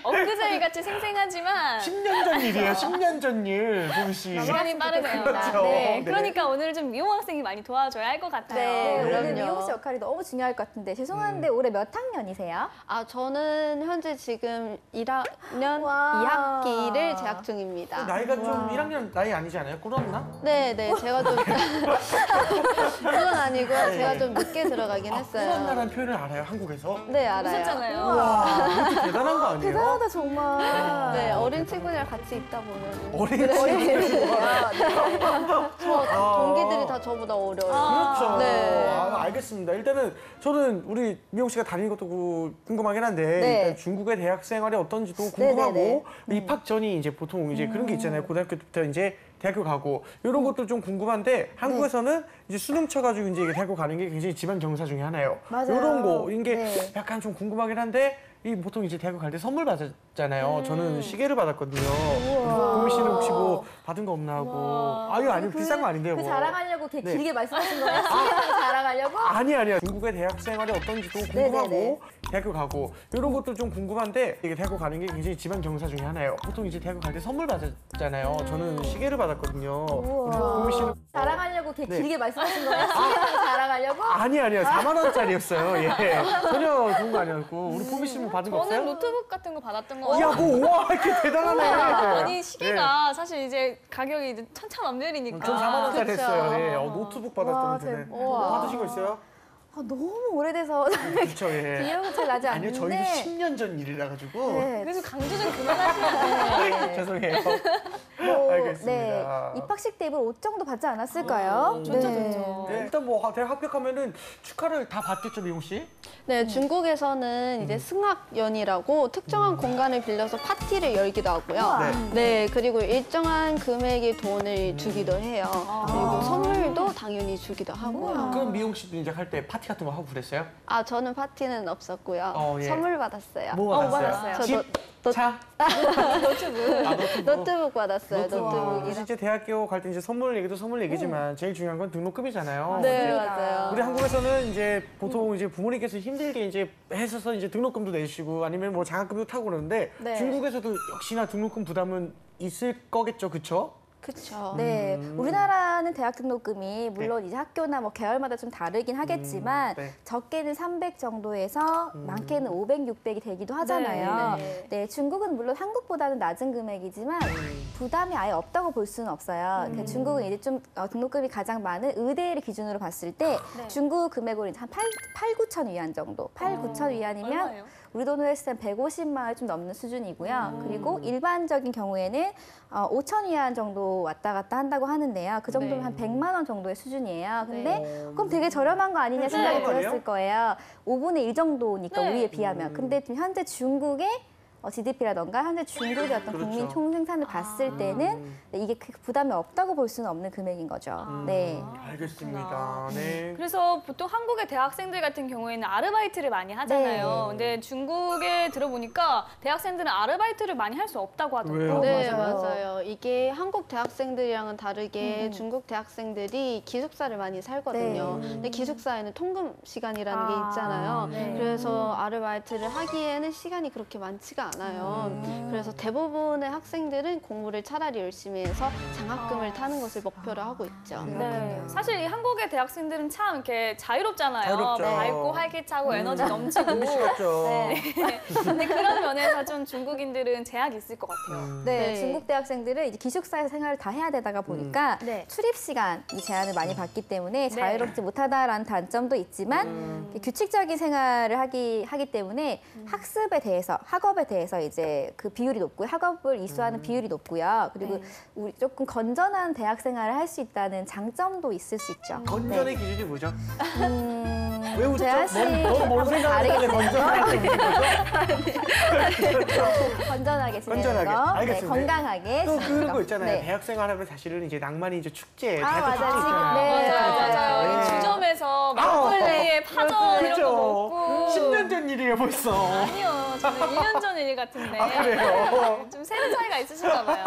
S2: 엊그제 같이 생생하지만
S1: 10년 전 일이에요. 10년 전 일, 보미 씨.
S2: 시간이 빠르네요.
S1: 그렇죠.
S2: 네,
S1: 네.
S2: 그러니까 오늘 좀 미용 학생이 많이 도와줘야 할 것 같아요.
S3: 네, 오늘
S4: 그럼요.
S3: 미용 씨 역할이 너무 중요할 것 같은데 죄송한데 올해 몇 학년이세요?
S4: 아, 저는 현재 지금 1학년
S3: 와.
S4: 2학기를 재학 중입니다.
S1: 나이가 좀 1학년 나이 아니지 않아요? 꿇었나?
S4: 네, 제가 좀 그건 아니고요. 제가 좀 늦게 들어가긴 했어요.
S1: 꿇었나라는 표현을 알아요, 한국에서?
S4: 네, 알아요.
S2: 하셨잖아요.
S1: 와, 그것도 대단한 거 아니에요?
S3: 대단하다 정말.
S4: 네, 어린 친구들이랑 같이 있다 보면
S1: 어린
S3: 친구야.
S4: 동기들이 다 저보다 어려요.
S1: 그렇죠.
S4: 네.
S1: 아, 알겠습니다. 일단은 저는 우리 미용 씨가 다니는 것도 궁금하긴 한데
S3: 네.
S1: 일단 중국의 대학 생활이 어떤지도 궁금하고
S3: 네네네.
S1: 입학 전이 이제 보통 이제 그런 게 있잖아요. 고등학교 때부터 이제 대학교 가고 이런 것도 좀 궁금한데 한국에서는 이제 수능 쳐가지고 이제 대학교 가는 게 굉장히 집안 경사 중에 하나예요.
S3: 맞아요.
S1: 이런 거 이게
S3: 네.
S1: 약간 좀 궁금하긴 한데 이 보통 이제 대학교 갈 때 선물 받았잖아요. 저는 시계를 받았거든요. 보미 씨는 혹시 뭐 받은 거 없나 하고. 아니요, 비싼 거 아닌데요.
S3: 그
S1: 뭐.
S3: 자랑하려고 이렇게
S1: 네.
S3: 길게 말씀하신 거예요? 자랑하려고?
S1: 아니요. 중국의 대학 생활이 어떤지도 궁금하고
S3: 네네네.
S1: 대학교 가고 이런 것도 좀 궁금한데 이게 대학교 가는 게 굉장히 집안 경사 중에 하나예요. 보통 이제 대학교 갈 때 선물 받았잖아요. 저는 시계를 받았거든요. 우리 보미 씨는
S3: 자랑하려고 이렇게
S1: 네.
S3: 길게 말씀하신 거예요? 자랑하려고?
S1: 아니요. 4만 원짜리였어요. 예. 전혀 그런 거 아니었고 우리 보미 씨는 받은 거
S2: 저는
S1: 없어요?
S2: 노트북 같은 거 받았던 거
S1: 야,
S2: 같아요.
S1: 뭐, 와, 이렇게 대단하네.
S2: 아니 시계가 사실 이제 가격이 이제 천차만별이니까.
S1: 전 4만 원짜리
S4: 그쵸.
S1: 했어요. 예. 노트북 받았던 데는.
S3: 대박.
S1: 뭐 받으신 거 있어요?
S3: 너무 오래돼서
S1: 그렇죠, 예.
S3: 기억이 잘 나지
S1: 아니요,
S3: 않는데.
S1: 저희도 10년 전 일이라 가지고.
S3: 네.
S2: 그래서 강조 좀 그만하시면
S3: 네.
S1: 죄송해요.
S3: 뭐,
S1: 알겠습니다.
S3: 네. 입학식 때 입을 옷 정도 받지 않았을까요?
S2: 좋죠, 좋죠.
S1: 네, 일단 뭐 대학 합격하면은 축하를 다 받겠죠, 미용 씨?
S4: 네, 중국에서는 이제 승학연이라고 특정한 공간을 빌려서 파티를 열기도 하고요. 네, 그리고 일정한 금액의 돈을 주기도 해요. 그리고 선물도 당연히 주기도 하고요.
S1: 그럼 미용 씨도 이제 할 때 파티 같은 거 하고 그랬어요?
S4: 아, 저는 파티는 없었고요.
S1: 예.
S4: 선물 받았어요.
S1: 뭐 받았어요?
S2: 받았어요.
S1: 집?
S4: 저
S1: 차?
S4: 노트북. 노트북 받았어요. 노트북.
S1: 그래서 이제 대학교 갈 때 이제 선물 얘기도 선물 얘기지만 제일 중요한 건 등록금이잖아요.
S4: 네,
S1: 이제
S4: 맞아요.
S1: 우리 한국에서는 이제 보통 이제 부모님께서 힘들게 이제 해서 이제 등록금도 내시고 아니면 뭐 장학금도 타고 그러는데
S3: 네.
S1: 중국에서도 역시나 등록금 부담은 있을 거겠죠, 그쵸?
S4: 그렇죠.
S3: 네, 우리나라는 대학 등록금이 물론 이제 학교나 뭐 계열마다 좀 다르긴 하겠지만
S1: 네.
S3: 적게는 300 정도에서 많게는 500, 600이 되기도 하잖아요. 네, 중국은 물론 한국보다는 낮은 금액이지만 부담이 아예 없다고 볼 수는 없어요. 그러니까 중국은 이제 좀 등록금이 가장 많은 의대를 기준으로 봤을 때 중국 금액으로 이제 한 8, 9천 위안 정도, 8, 9천 위안이면
S2: 얼마예요?
S3: 우리 돈으로 했을 땐 150만 원 좀 넘는 수준이고요. 그리고 일반적인 경우에는 5천 위안 정도 왔다 갔다 한다고 하는데요. 그 정도면 한 100만 원 정도의 수준이에요. 근데 그럼 되게 저렴한 거 아니냐 생각이 들었을 거예요. 5분의 1 정도니까 우리에 비하면. 근데 지금 현재 중국의 GDP라던가 현재 중국의 어떤 국민 총생산을 봤을 때는 이게 그 부담이 없다고 볼 수는 없는 금액인 거죠. 네.
S1: 알겠습니다. 네.
S2: 그래서 보통 한국의 대학생들 같은 경우에는 아르바이트를 많이 하잖아요. 근데 중국에 들어보니까 대학생들은 아르바이트를 많이 할 수 없다고 하더라고요.
S1: 왜요?
S4: 네,
S3: 맞아요.
S4: 맞아요. 이게 한국 대학생들이랑은 다르게 중국 대학생들이 기숙사를 많이 살거든요. 근데 기숙사에는 통금 시간이라는 게 있잖아요. 그래서 아르바이트를 하기에는 시간이 그렇게 많지가 않아요. 그래서 대부분의 학생들은 공부를 차라리 열심히 해서 장학금을 타는 것을 목표로 하고 있죠.
S2: 네. 사실 이 한국의 대학생들은 참 이렇게 자유롭잖아요.
S1: 자유롭죠.
S2: 밝고 활기차고 에너지 넘치고.
S1: 그렇죠.
S2: 근데 그런 면에서 좀 중국인들은 제약이 있을 것 같아요.
S3: 네, 중국 대학생들은 이제 기숙사에서 생활을 다 해야 되다가 보니까 출입 시간이 제한을 많이 받기 때문에 자유롭지 못하다라는 단점도 있지만 규칙적인 생활을 하기 때문에 학습에 대해서, 학업에 대해서 이제 그 비율이 높고요. 학업을 이수하는 비율이 높고요. 그리고 우리 조금 건전한 대학 생활을 할 수 있다는 장점도 있을 수 있죠.
S1: 건전의 기준이 뭐죠? 왜 웃죠?
S3: 재하 씨
S1: 뭔 생각을 건전하게
S3: 건전하게 지내는
S1: 건전하게.
S3: 거,
S1: 알겠습니다.
S3: 건강하게
S1: 또
S3: 지내는
S1: 그런 거 있잖아요.
S3: 네.
S1: 대학생활 하면 사실은 이제 낭만이 이제 축제,
S3: 아,
S1: 대학교 축제
S3: 맞아요.
S1: 있잖아요.
S3: 네.
S2: 맞아요.
S1: 네.
S2: 이 주점에서 막걸리에 파전 이런 거 먹고.
S1: 10년 전 일이에요, 벌써.
S2: 아니요, 저는 2년 전 일 같은데.
S1: 아, 그래요?
S2: 좀 세대 차이가 있으신가 봐요.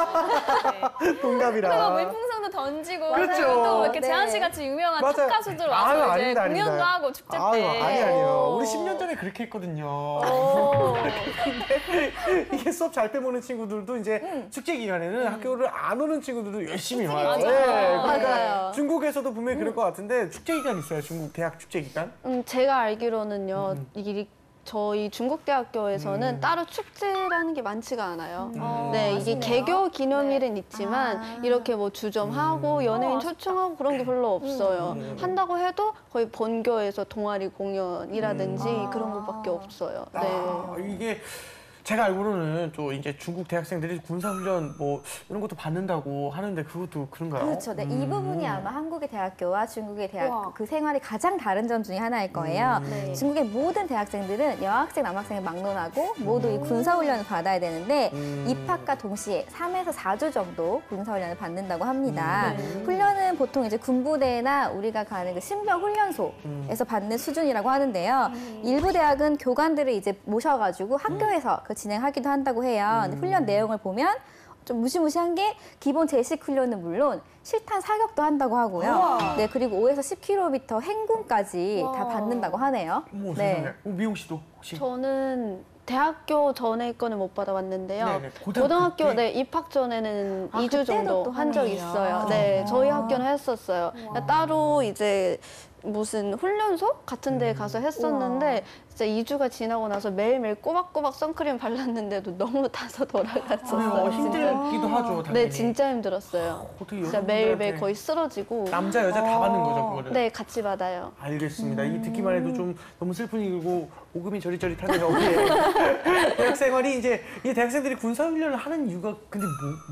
S2: 네.
S1: 동갑이라.
S2: 그리고 물풍선도 던지고
S1: 그렇죠.
S2: 또 이렇게
S3: 네.
S2: 재한 씨 같이 유명한
S1: 맞아요.
S2: 탑 가수들
S1: 아유,
S2: 와서 이제
S1: 아닙니다,
S2: 공연도
S1: 아닙니다.
S2: 하고 축제 때.
S1: 아니에요. 우리 10년 전에 그렇게 했거든요. 근데 이게 수업 잘 빼먹는 친구들도 이제 축제 기간에는 학교를 안 오는 친구들도 열심히 와요.
S2: 맞아요.
S4: 맞아요.
S1: 중국에서도 분명히 그럴 것 같은데 축제 기간 있어요. 중국 대학 축제 기간?
S4: 제가 알기로는요, 이게 저희 중국대학교에서는 따로 축제라는 게 많지가 않아요. 네, 이게 개교 기념일은 있지만 이렇게 뭐 주점하고 연예인 초청하고 그런 게 별로 없어요. 한다고 해도 거의 본교에서 동아리 공연이라든지 그런 것밖에 없어요. 네.
S1: 아, 이게 제가 알고는 또 이제 중국 대학생들이 군사훈련 뭐 이런 것도 받는다고 하는데 그것도 그런가요?
S3: 그렇죠. 네, 이 부분이 아마 한국의 대학교와 중국의 대학 그 생활이 가장 다른 점 중에 하나일 거예요. 중국의 모든 대학생들은 여학생, 남학생을 막론하고 모두 이 군사훈련을 받아야 되는데 입학과 동시에 3에서 4주 정도 군사훈련을 받는다고 합니다. 훈련은 보통 이제 군부대나 우리가 가는 그 신병훈련소에서 받는 수준이라고 하는데요. 일부 대학은 교관들을 이제 모셔가지고 학교에서 그 진행하기도 한다고 해요. 근데 훈련 내용을 보면 좀 무시무시한 게 기본 제식 훈련은 물론 실탄 사격도 한다고 하고요. 네, 그리고 5에서 10km 행군까지 다 받는다고 하네요.
S1: 어머, 세상에. 미용 씨도 혹시?
S4: 저는 대학교 전에 거는 못 받아봤는데요.
S1: 네네,
S4: 고등학교
S1: 때?
S4: 입학 전에는 2주
S3: 그때도
S4: 정도
S3: 또
S4: 한 적이
S3: 하네요.
S4: 있어요. 네, 저희 학교는 했었어요. 따로 이제 무슨 훈련소 같은 데 가서 했었는데 진짜 2주가 지나고 나서 매일매일 꼬박꼬박 선크림 발랐는데도 너무 타서 돌아갔었어요.
S1: 힘들기도 하죠, 당연히.
S4: 네, 진짜 힘들었어요.
S1: 어떻게
S4: 진짜
S1: 여러분들한테
S4: 매일매일 거의 쓰러지고.
S1: 남자, 여자 다 받는 거죠, 그거를?
S4: 네, 같이 받아요.
S1: 알겠습니다. 이 듣기만 해도 좀 너무 슬픈 일이고 오금이 저릿저릿하네요. 예. 대학 생활이 이제 이 대학생들이 군사훈련을 하는 이유가 근데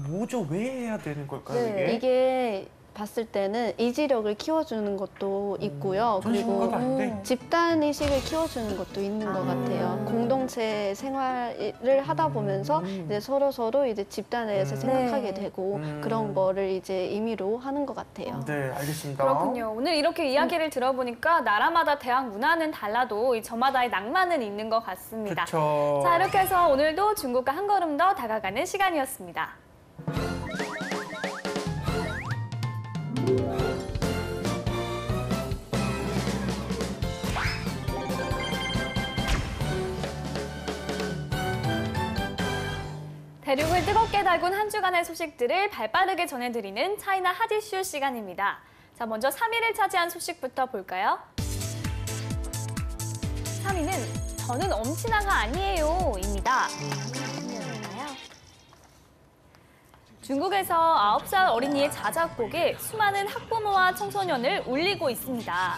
S1: 뭐죠? 왜 해야 되는 걸까요, 이게?
S4: 이게 봤을 때는 이지력을 키워주는 것도 있고요. 그리고
S1: 전신과도 아닌데?
S4: 집단 의식을 키워주는 것도 있는 것 같아요. 공동체 생활을 하다 보면서 이제 서로 이제 집단에서 생각하게 되고 그런 거를 이제 의미로 하는 것 같아요.
S1: 네, 알겠습니다.
S2: 그렇군요. 오늘 이렇게 이야기를 들어보니까 나라마다 대학 문화는 달라도 이 저마다의 낭만은 있는 것 같습니다.
S1: 그렇죠.
S2: 자, 이렇게 해서 오늘도 중국과 한 걸음 더 다가가는 시간이었습니다. 대륙을 뜨겁게 달군 한 주간의 소식들을 발빠르게 전해드리는 차이나 핫이슈 시간입니다. 자, 먼저 3위를 차지한 소식부터 볼까요? 3위는 저는 엄친아가 아니에요 입니다. 중국에서 9살 어린이의 자작곡에 수많은 학부모와 청소년을 울리고 있습니다.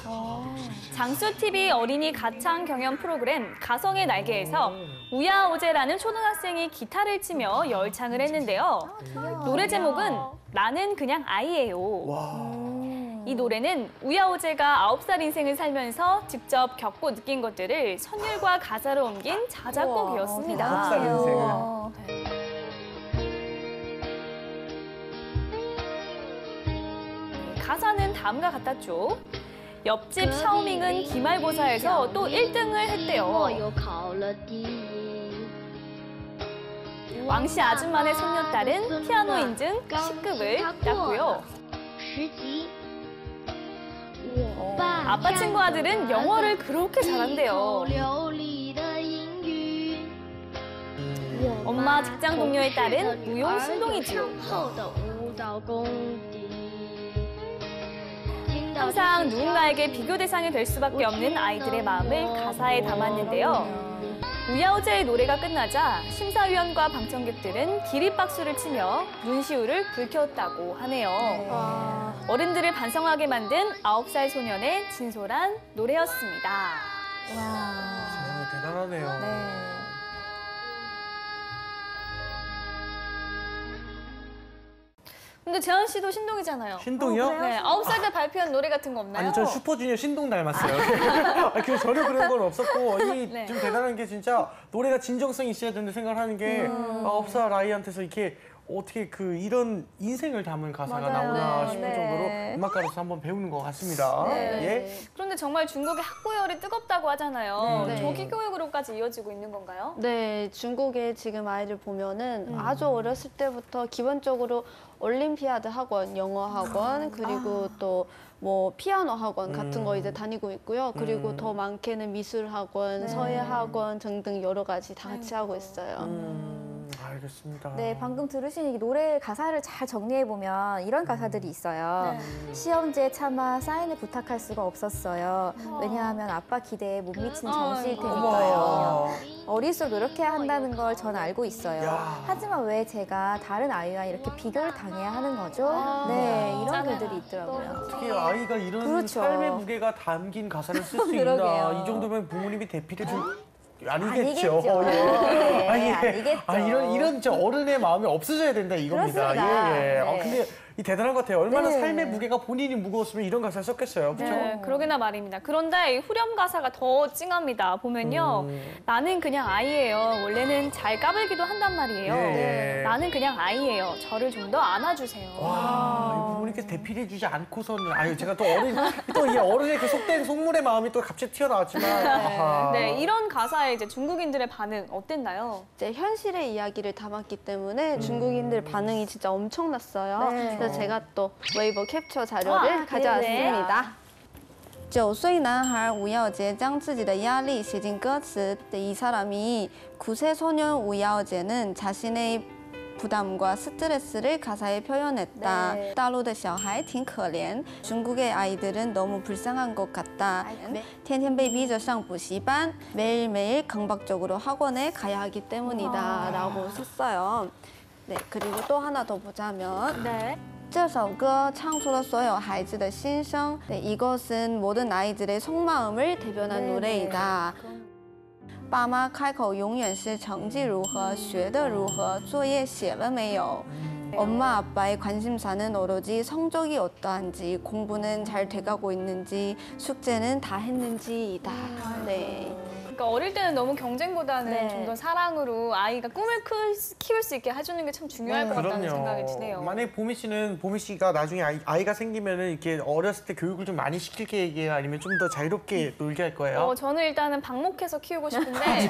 S2: 장수TV 어린이 가창 경연 프로그램 가성의 날개에서 우야오제라는 초등학생이 기타를 치며 열창을 했는데요. 노래 제목은 나는 그냥 아이예요. 이 노래는 우야오제가 9살 인생을 살면서 직접 겪고 느낀 것들을 선율과 가사로 옮긴 자작곡이었습니다.
S1: 9살 인생을.
S2: 가사는 다음과 같았죠. 옆집 샤오밍은 기말고사에서 또 1등을 했대요. 왕씨 아줌마네 손녀딸은 피아노 인증 10급을 땄고요. 아빠 친구 아들은 영어를 그렇게 잘한대요. 엄마 직장 동료의 딸은 무용 신동이지요. 항상 누군가에게 비교 대상이 될 수밖에 없는 아이들의 마음을 가사에 담았는데요. 우야오제의 노래가 끝나자 심사위원과 방청객들은 기립박수를 치며 문시우를 불켰다고 하네요. 어른들을 반성하게 만든 9살 소년의 진솔한 노래였습니다.
S1: 정말 대단하네요.
S3: 네.
S2: 근데 재현 씨도 신동이잖아요.
S1: 신동이요?
S2: 네, 9살 때 발표한 노래 같은 거 없나요?
S1: 아니, 전 슈퍼주니어 신동 닮았어요. 그 전혀 그런 건 없었고, 이
S2: 네.
S1: 좀 대단한 게 진짜 노래가 진정성이 있어야 된다는 생각을 하는 게 9살 아이한테서 이렇게 어떻게 이런 인생을 담은 가사가
S3: 맞아요.
S1: 나오나 싶을
S3: 네.
S1: 정도로 음악가로서 한번 배우는 것 같습니다.
S2: 네.
S1: 예.
S2: 그런데 정말 중국의 학구열이 뜨겁다고 하잖아요.
S4: 네.
S2: 조기 교육으로까지 이어지고 있는 건가요?
S4: 네, 중국의 지금 아이들 보면은 아주 어렸을 때부터 기본적으로 올림피아드 학원, 영어 학원, 그리고 또 뭐 피아노 학원 같은 거 이제 다니고 있고요. 그리고 더 많게는 미술 학원, 서예 학원 등등 여러 가지 다 같이 하고 있어요.
S1: 알겠습니다.
S3: 네, 방금 들으신 이 노래 가사를 잘 정리해보면 이런 가사들이 있어요. 시험지에 차마 사인을 부탁할 수가 없었어요. 왜냐하면 아빠 기대에 못 미친 정시일 테니까요. 어릴수록 노력해야 한다는 걸 전 알고 있어요.
S1: 야.
S3: 하지만 왜 제가 다른 아이와 이렇게 비교를 당해야 하는 거죠? 네, 이런
S2: 맞아요.
S3: 글들이 있더라고요.
S1: 어떻게 아이가 이런
S3: 그렇죠.
S1: 삶의 무게가 담긴 가사를 쓸 수 있나?
S3: 그러게요.
S1: 이 정도면 부모님이 대피를 줄 아니겠죠.
S3: 아니겠죠. 네,
S1: 예.
S3: 아니겠죠.
S1: 이런 저 어른의 마음이 없어져야 된다 이겁니다.
S3: 그렇습니다.
S1: 예.
S3: 네.
S1: 근데 이 대단한 것 같아요. 얼마나
S3: 네.
S1: 삶의 무게가 본인이 무거웠으면 이런 가사를 썼겠어요. 그렇죠?
S2: 네, 그러게나 말입니다. 그런데 이 후렴 가사가 더 찡합니다. 보면요. 나는 그냥 아이예요. 원래는 잘 까불기도 한단 말이에요.
S1: 예.
S2: 나는 그냥 아이예요. 저를 좀 더 안아주세요.
S1: 와, 이 부모님께서 대피해주지 않고서는 제가 또 이 어른의 그 속된 속물의 마음이 또 갑자기 튀어나왔지만 아하.
S2: 네, 이런 가사에 이제 중국인들의 반응 어땠나요?
S4: 이제 현실의 이야기를 담았기 때문에 중국인들 반응이 진짜 엄청났어요.
S3: 네.
S4: 그래서 제가 또 웨이보 캡처 자료를 가져왔습니다. 9岁男孩吴耀杰将自己的压力写进歌词的이 사람이 9세 소년 우야오제는 자신의 부담과 스트레스를 가사에 표현했다.
S3: 네.
S4: 大陆的小孩挺可怜, 중국의 아이들은 너무 불쌍한 것 같다. 天天被逼着上补习班, 매일매일 강박적으로 학원에 가야 하기 때문이다. 라고 썼어요. 네, 그리고 또 하나 더 보자면
S2: 네.
S4: 这首歌唱出了所有孩子的心声. 네, 이것은 모든 아이들의 속마음을 대변한
S3: 네,
S4: 노래이다. 爸妈开口永远是成绩如何,学得如何,作业写了没有. 엄마 아빠의 관심사는 오로지 성적이 어떠한지, 공부는 잘 돼가고 있는지, 숙제는 다 했는지이다. 네.
S2: 그러니까 어릴 때는 너무 경쟁보다는
S3: 네.
S2: 좀 더 사랑으로 아이가 꿈을 키울 수 있게 해주는 게 참 중요할 것 같다는 생각이 드네요.
S1: 만약에 보미 씨가 나중에 아이가 생기면은 이렇게 어렸을 때 교육을 좀 많이 시킬 계획이에요? 아니면 좀 더 자유롭게 놀게 할 거예요?
S2: 저는 일단은 방목해서 키우고 싶은데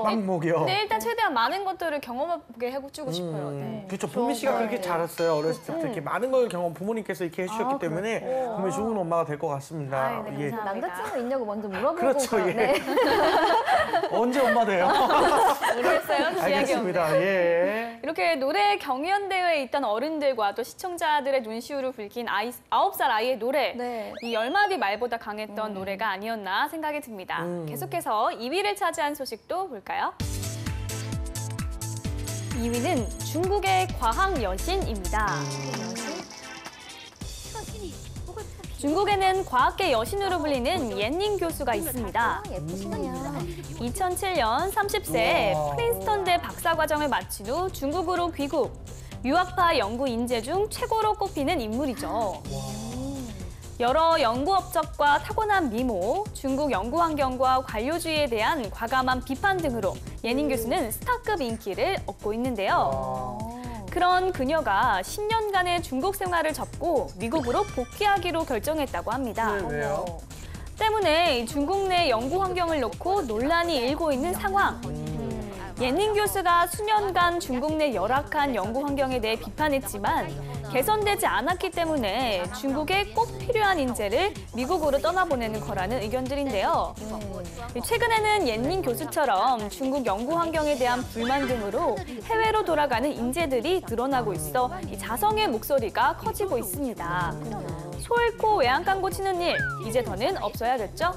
S1: 방목이요.
S2: 근데 일단 최대한 많은 것들을 경험하게 해주고 싶어요. 네.
S1: 그렇죠. 보미 씨가 그렇게 자랐어요. 어렸을 때부터 이렇게 많은 걸 부모님께서 이렇게 해주셨기 때문에 분명히 좋은 엄마가 될 것 같습니다.
S2: 아, 네,
S1: 예.
S2: 감사합니다.
S3: 남자친구 있냐고 먼저 물어보고
S1: 그렇죠. 예.
S3: 네.
S1: 언제 엄마 돼요?
S2: 모르겠어요. 지약이 없네요.
S1: 알겠습니다. 예.
S2: 이렇게 노래 경연대회에 있던 어른들과 또 시청자들의 눈시울을 붉힌 9살 아이의 노래.
S3: 네.
S2: 이 10마디 말보다 강했던 노래가 아니었나 생각이 듭니다. 계속해서 2위를 차지한 소식도 볼까요? 2위는 중국의 과학 여신입니다. 중국에는 과학계 여신으로 불리는 옌닝 교수가 있습니다.
S3: 예쁘시네요.
S2: 2007년 30세에
S1: 우와.
S2: 프린스턴대 박사과정을 마친 후 중국으로 귀국. 유학파 연구 인재 중 최고로 꼽히는 인물이죠. 여러 연구 업적과 타고난 미모, 중국 연구 환경과 관료주의에 대한 과감한 비판 등으로 옌닝 교수는 스타급 인기를 얻고 있는데요. 그런 그녀가 10년간의 중국 생활을 접고 미국으로 복귀하기로 결정했다고 합니다.
S1: 왜요?
S2: 때문에 중국 내 연구 환경을 놓고 논란이 일고 있는 상황. 옌닝 교수가 수년간 중국 내 열악한 연구 환경에 대해 비판했지만 개선되지 않았기 때문에 중국에 꼭 필요한 인재를 미국으로 떠나보내는 거라는 의견들인데요. 최근에는 옌닝 교수처럼 중국 연구 환경에 대한 불만 등으로 해외로 돌아가는 인재들이 늘어나고 있어 이 자성의 목소리가 커지고 있습니다. 소 잃고 외양간 고치는 일, 이제 더는 없어야겠죠?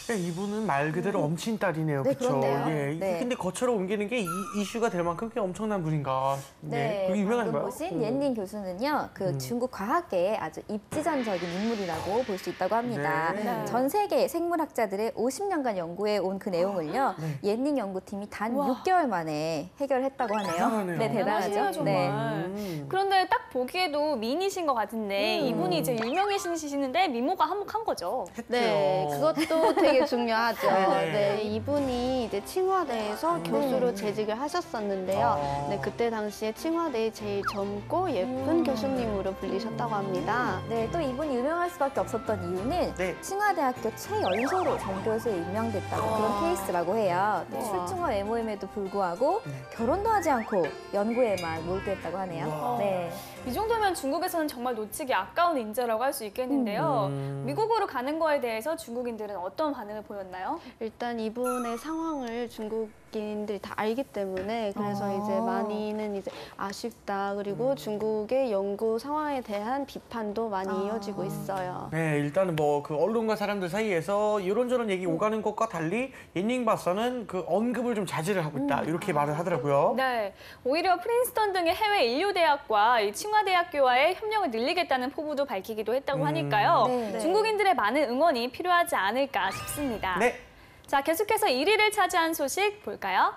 S1: 이분은 말 그대로 엄친딸이네요.
S3: 네,
S1: 그렇죠?
S3: 그런데요.
S1: 예.
S3: 네.
S1: 근데 거처로 옮기는 게 이슈가 될 만큼 꽤 엄청난 분인가.
S3: 네,
S1: 그게
S3: 방금
S1: 유명한가요?
S3: 보신 옌닝 교수는요, 그 중국 과학계의 아주 입지전적인 인물이라고 볼 수 있다고 합니다.
S1: 네.
S3: 전 세계 생물학자들의 50년간 연구해 온 그 내용을요, 옌닝 연구팀이 단 6개월 만에 해결했다고 하네요.
S1: 대단하네요.
S3: 네,
S2: 대단하시네요,
S3: 대단하죠. 네.
S2: 정말. 그런데 딱 보기에도 미인이신 것 같은데 이분이 이제 유명해지시는데 미모가 한몫한 거죠.
S4: 네, 그것도 되게 중요하죠.
S1: 네네.
S4: 네, 이분이 이제 칭화대에서 교수로 재직을 하셨었는데요. 네, 그때 당시에 칭화대의 제일 젊고 예쁜 교수님으로 불리셨다고 합니다.
S3: 네, 또 이분이 유명할 수밖에 없었던 이유는
S1: 네.
S3: 칭화대학교 최연소로 정교수에 임명됐다고 그런 케이스라고 해요. 네, 출중한 외모임에도 불구하고 결혼도 하지 않고 연구에만 몰두했다고 하네요.
S1: 우와.
S3: 네.
S2: 이 정도면 중국에서는 정말 놓치기 아까운 인재라고 할 수 있겠는데요. 미국으로 가는 거에 대해서 중국인들은 어떤 반응을 보였나요?
S4: 일단 이분의 상황을 중국인들이 다 알기 때문에 그래서 이제 많이는 이제 아쉽다 그리고 중국의 연구 상황에 대한 비판도 많이 이어지고 있어요.
S1: 네, 일단은 뭐 그 언론과 사람들 사이에서 이런저런 얘기 오가는 것과 달리 옌닝 박사는 그 언급을 좀 자제를 하고 있다. 이렇게 말을 하더라고요.
S2: 네, 오히려 프린스턴 등의 해외 인류대학과 이 칭화대학교와의 협력을 늘리겠다는 포부도 밝히기도 했다고 하니까요.
S3: 네.
S2: 중국인들의 많은 응원이 필요하지 않을까 싶습니다.
S1: 네.
S2: 자, 계속해서 1위를 차지한 소식 볼까요?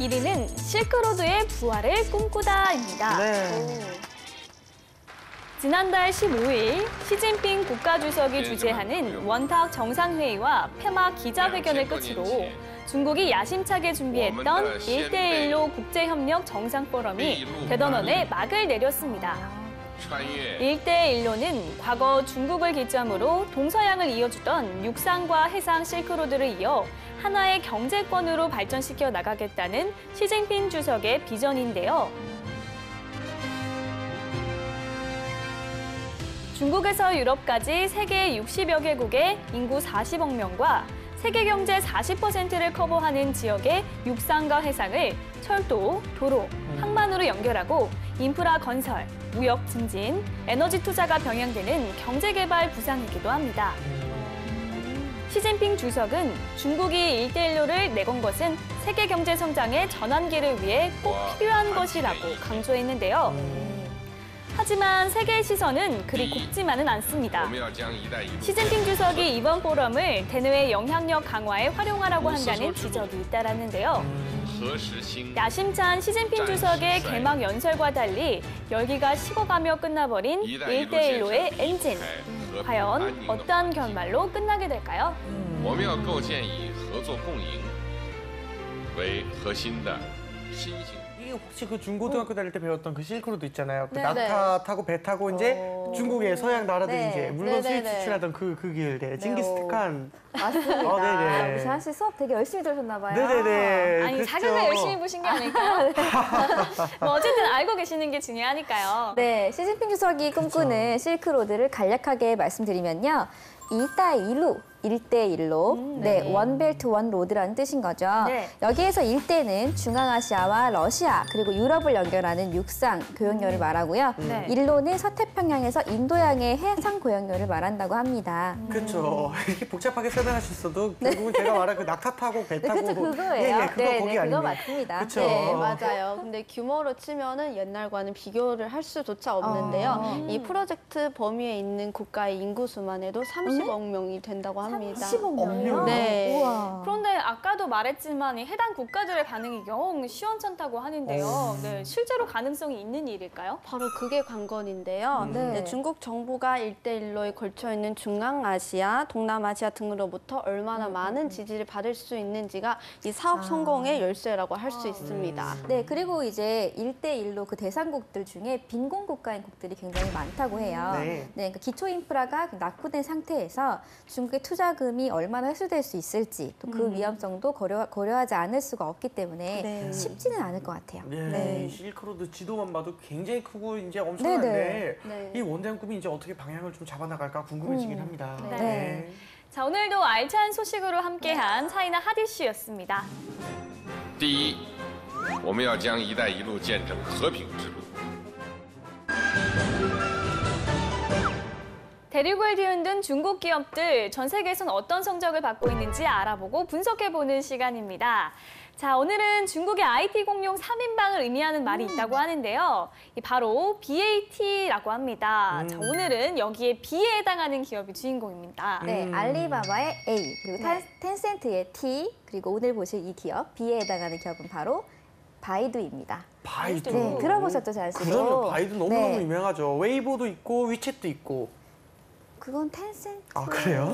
S2: 1위는 실크로드의 부활을 꿈꾸다입니다.
S1: 네.
S2: 지난달 15일 시진핑 국가주석이 주재하는 원탁 정상회의와 폐막 기자회견을 끝으로 중국이 야심차게 준비했던 1대1로 국제협력 정상포럼이 대던원에 막을 내렸습니다. 1대1로는 과거 중국을 기점으로 동서양을 이어주던 육상과 해상 실크로드를 이어 하나의 경제권으로 발전시켜 나가겠다는 시진핑 주석의 비전인데요. 중국에서 유럽까지 세계 60여 개국의 인구 40억 명과 세계 경제 40%를 커버하는 지역의 육상과 해상을 철도, 도로, 항만으로 연결하고 인프라 건설, 무역 증진, 에너지 투자가 병행되는 경제개발 부상이기도 합니다. 시진핑 주석은 중국이 1대1로를 내건 것은 세계 경제 성장의 전환기를 위해 꼭 필요한 것이라고 강조했는데요. 하지만 세계의 시선은 그리 곱지만은 않습니다. 시진핑 주석이 이번 포럼을 대내외 영향력 강화에 활용하라고 한다는 지적이 잇따랐는데요. 야심찬 시진핑 주석의 개막 연설과 달리 열기가 식어가며 끝나버린 1대1로의 엔진. 과연 어떤 결말로 끝나게 될까요?
S5: 我们要构建以合作共赢为核心的新型。
S1: 이 혹시 그 중고등학교 다닐 때 배웠던 그 실크로드 있잖아요. 그
S2: 네,
S1: 낙타 타고 배 타고 이제 중국의 서양 나라들이
S3: 네.
S1: 이제 물건 수입
S4: 네네네.
S1: 수출하던 그 길, 네. 징기스칸.
S3: 맞습니다.
S1: 네네.
S3: 우리 재한 씨 수업 되게 열심히 들으셨나 봐요.
S1: 네네네.
S2: 아니
S1: 그렇죠.
S2: 자극을 열심히 보신 게 아닐까요? 뭐 어쨌든 알고 계시는 게 중요하니까요.
S3: 네, 시진핑 주석이 꿈꾸는 실크로드를 간략하게 말씀드리면요. 일다일루, 일대일로, 네, 원벨트 원로드라는 뜻인 거죠.
S2: 네.
S3: 여기에서 일대는 중앙아시아와 러시아 그리고 유럽을 연결하는 육상 교역로를 말하고요.
S2: 네.
S3: 일로는 서태평양에서 인도양의 해상 교역로를 말한다고 합니다.
S1: 그렇죠. 이렇게 복잡하게 설명하셨어도 결국은 제가 말한 그 낙타 타고 배
S3: 네,
S1: 타고
S3: 그쵸, 그거예요.
S1: 예, 그거
S3: 네,
S1: 거기
S3: 네,
S1: 아니에요.
S3: 그거 맞습니다.
S1: 그쵸.
S4: 네, 맞아요. 근데 규모로 치면은 옛날과는 비교를 할 수조차 없는데요. 이 프로젝트 범위에 있는 국가의 인구 수만 해도 30억 명이 된다고 합니다.
S3: 10억 명이요?
S4: 네.
S3: 우와.
S2: 그런데 아까도 말했지만 이 해당 국가들의 반응이 영 시원찮다고 하는데요. 네, 실제로 가능성이 있는 일일까요?
S4: 바로 그게 관건인데요.
S3: 네.
S4: 네, 중국 정부가 일대일로에 걸쳐 있는 중앙아시아, 동남아시아 등으로부터 얼마나 많은 지지를 받을 수 있는지가 이 사업 성공의 열쇠라고 할 수 있습니다.
S3: 네, 그리고 이제 1대1로 그 대상국들 중에 빈곤 국가인 국들이 굉장히 많다고 해요.
S1: 네.
S3: 그러니까 기초 인프라가 낙후된 상태에서 중국의 투자금이 얼마나 회수될 수 있을지 또 그 위험성도 고려하지 않을 수가 없기 때문에
S4: 네.
S3: 쉽지는 않을 것 같아요.
S1: 네, 이 실크로드 지도만 봐도 굉장히 크고 이제 엄청난데
S4: 네.
S1: 이 원대한 꿈이 이제 어떻게 방향을 좀 잡아나갈까 궁금해지긴 합니다.
S3: 네.
S2: 자, 오늘도 알찬 소식으로 함께한 차이나 핫이슈였습니다.
S5: 第一，我们要将“一带一路”建成和平之路。
S2: 대륙을 뒤흔든 중국 기업들, 전 세계에선 어떤 성적을 받고 있는지 알아보고 분석해보는 시간입니다. 자, 오늘은 중국의 IT 공룡 3인방을 의미하는 말이 있다고 하는데요. 이 바로 BAT라고 합니다. 자, 오늘은 여기에 B에 해당하는 기업이 주인공입니다.
S3: 네, 알리바바의 A, 그리고 텐센트의 T, 그리고 오늘 보실 이 기업 B에 해당하는 기업은 바로 바이두입니다.
S1: 바이두.
S3: 네, 들어보셨죠, 잘 씨도?
S1: 그러면 바이두 너무너무
S3: 네.
S1: 유명하죠. 웨이보도 있고 위챗도 있고.
S3: 그건 텐센트.
S1: 아 그래요?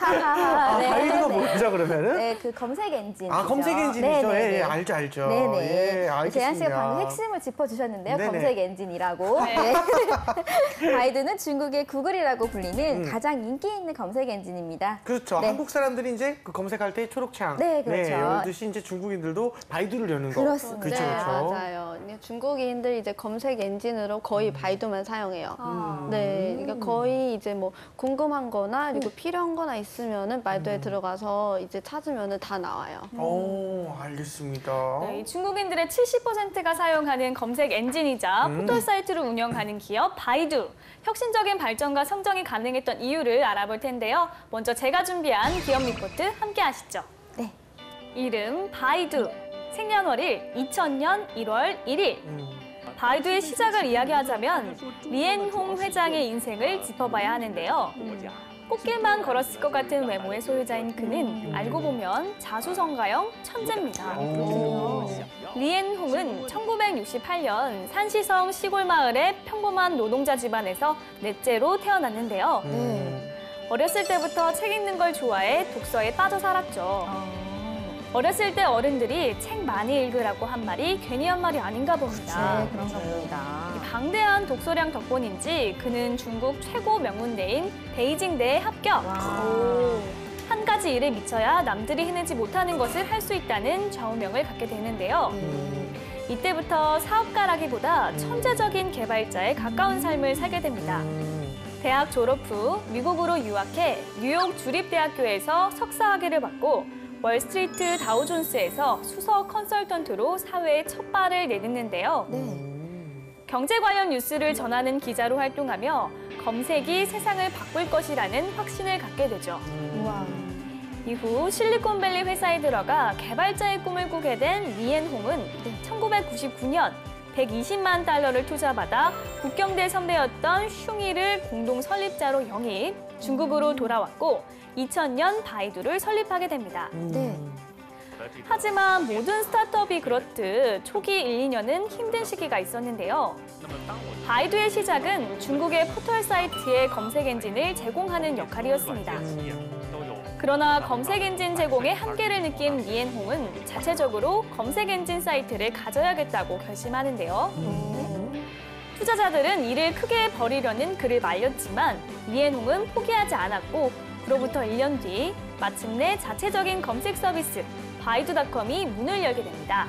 S3: 하하하.
S1: 아,
S3: 네,
S1: 바이두가
S3: 네.
S1: 뭐죠 그러면은?
S3: 네, 그 검색 엔진.
S1: 아 검색 엔진이죠. 예, 예, 알죠 알죠.
S3: 네네.
S1: 예, 알겠습니다.
S3: 재한 씨가 방금 핵심을 짚어주셨는데요.
S1: 네네.
S3: 검색 엔진이라고. 네. 바이두는 중국의 구글이라고 불리는 가장 인기 있는 검색 엔진입니다.
S1: 그렇죠.
S3: 네.
S1: 한국 사람들이 이제 그 검색할 때 초록창.
S3: 네, 그렇죠.
S1: 열듯이 이제 중국인들도 바이두를 여는 거.
S3: 그렇습니다.
S1: 그렇죠,
S4: 네,
S1: 그렇죠.
S4: 맞아요. 근데 중국인들 이제 검색 엔진으로 거의 바이두만 사용해요. 네, 그러니까 거의 이제 뭐 궁금한 거나 그리고 필요한 거나 있으면은 바이두에 들어가서 이제 찾으면은 다 나와요.
S1: 오, 알겠습니다.
S2: 네, 이 중국인들의 70%가 사용하는 검색 엔진이자 포털 사이트를 운영하는 기업 바이두. 혁신적인 발전과 성장이 가능했던 이유를 알아볼 텐데요. 먼저 제가 준비한 기업 리포트 함께 하시죠.
S3: 네.
S2: 이름 바이두. 생년월일 2000년 1월 1일. 바이두의 시작을 이야기하자면 리엔홍 회장의 인생을 짚어봐야 하는데요. 꽃길만 걸었을 것 같은 외모의 소유자인 그는 알고 보면 자수성가형 천재입니다. 리엔홍은 1968년 산시성 시골 마을의 평범한 노동자 집안에서 넷째로 태어났는데요. 어렸을 때부터 책 읽는 걸 좋아해 독서에 빠져 살았죠. 어렸을 때 어른들이 책 많이 읽으라고 한 말이 괜히 한 말이 아닌가 봅니다.
S3: 네, 그런 겁니다.
S2: 이 방대한 독서량 덕분인지 그는 중국 최고 명문대인 베이징대에 합격. 한 가지 일에 미쳐야 남들이 해내지 못하는 것을 할 수 있다는 좌우명을 갖게 되는데요. 이때부터 사업가라기보다 천재적인 개발자에 가까운 삶을 살게 됩니다. 대학 졸업 후 미국으로 유학해 뉴욕 주립대학교에서 석사학위를 받고 월스트리트 다우존스에서 수석 컨설턴트로 사회에 첫 발을 내딛는데요. 경제 관련 뉴스를 전하는 기자로 활동하며 검색이 세상을 바꿀 것이라는 확신을 갖게 되죠. 이후 실리콘밸리 회사에 들어가 개발자의 꿈을 꾸게 된 리엔홍은 1999년 120만 달러를 투자받아 북경대 선배였던 슝이를 공동 설립자로 영입, 중국으로 돌아왔고 2000년 바이두를 설립하게 됩니다.
S3: 네.
S2: 하지만 모든 스타트업이 그렇듯 초기 1, 2년은 힘든 시기가 있었는데요. 바이두의 시작은 중국의 포털 사이트의 검색 엔진을 제공하는 역할이었습니다. 그러나 검색 엔진 제공의 한계를 느낀 리엔홍은 자체적으로 검색 엔진 사이트를 가져야겠다고 결심하는데요. 투자자들은 이를 크게 벌이려는 그를 말렸지만 리엔홍은 포기하지 않았고 그로부터 1년 뒤 마침내 자체적인 검색 서비스 바이두닷컴이 문을 열게 됩니다.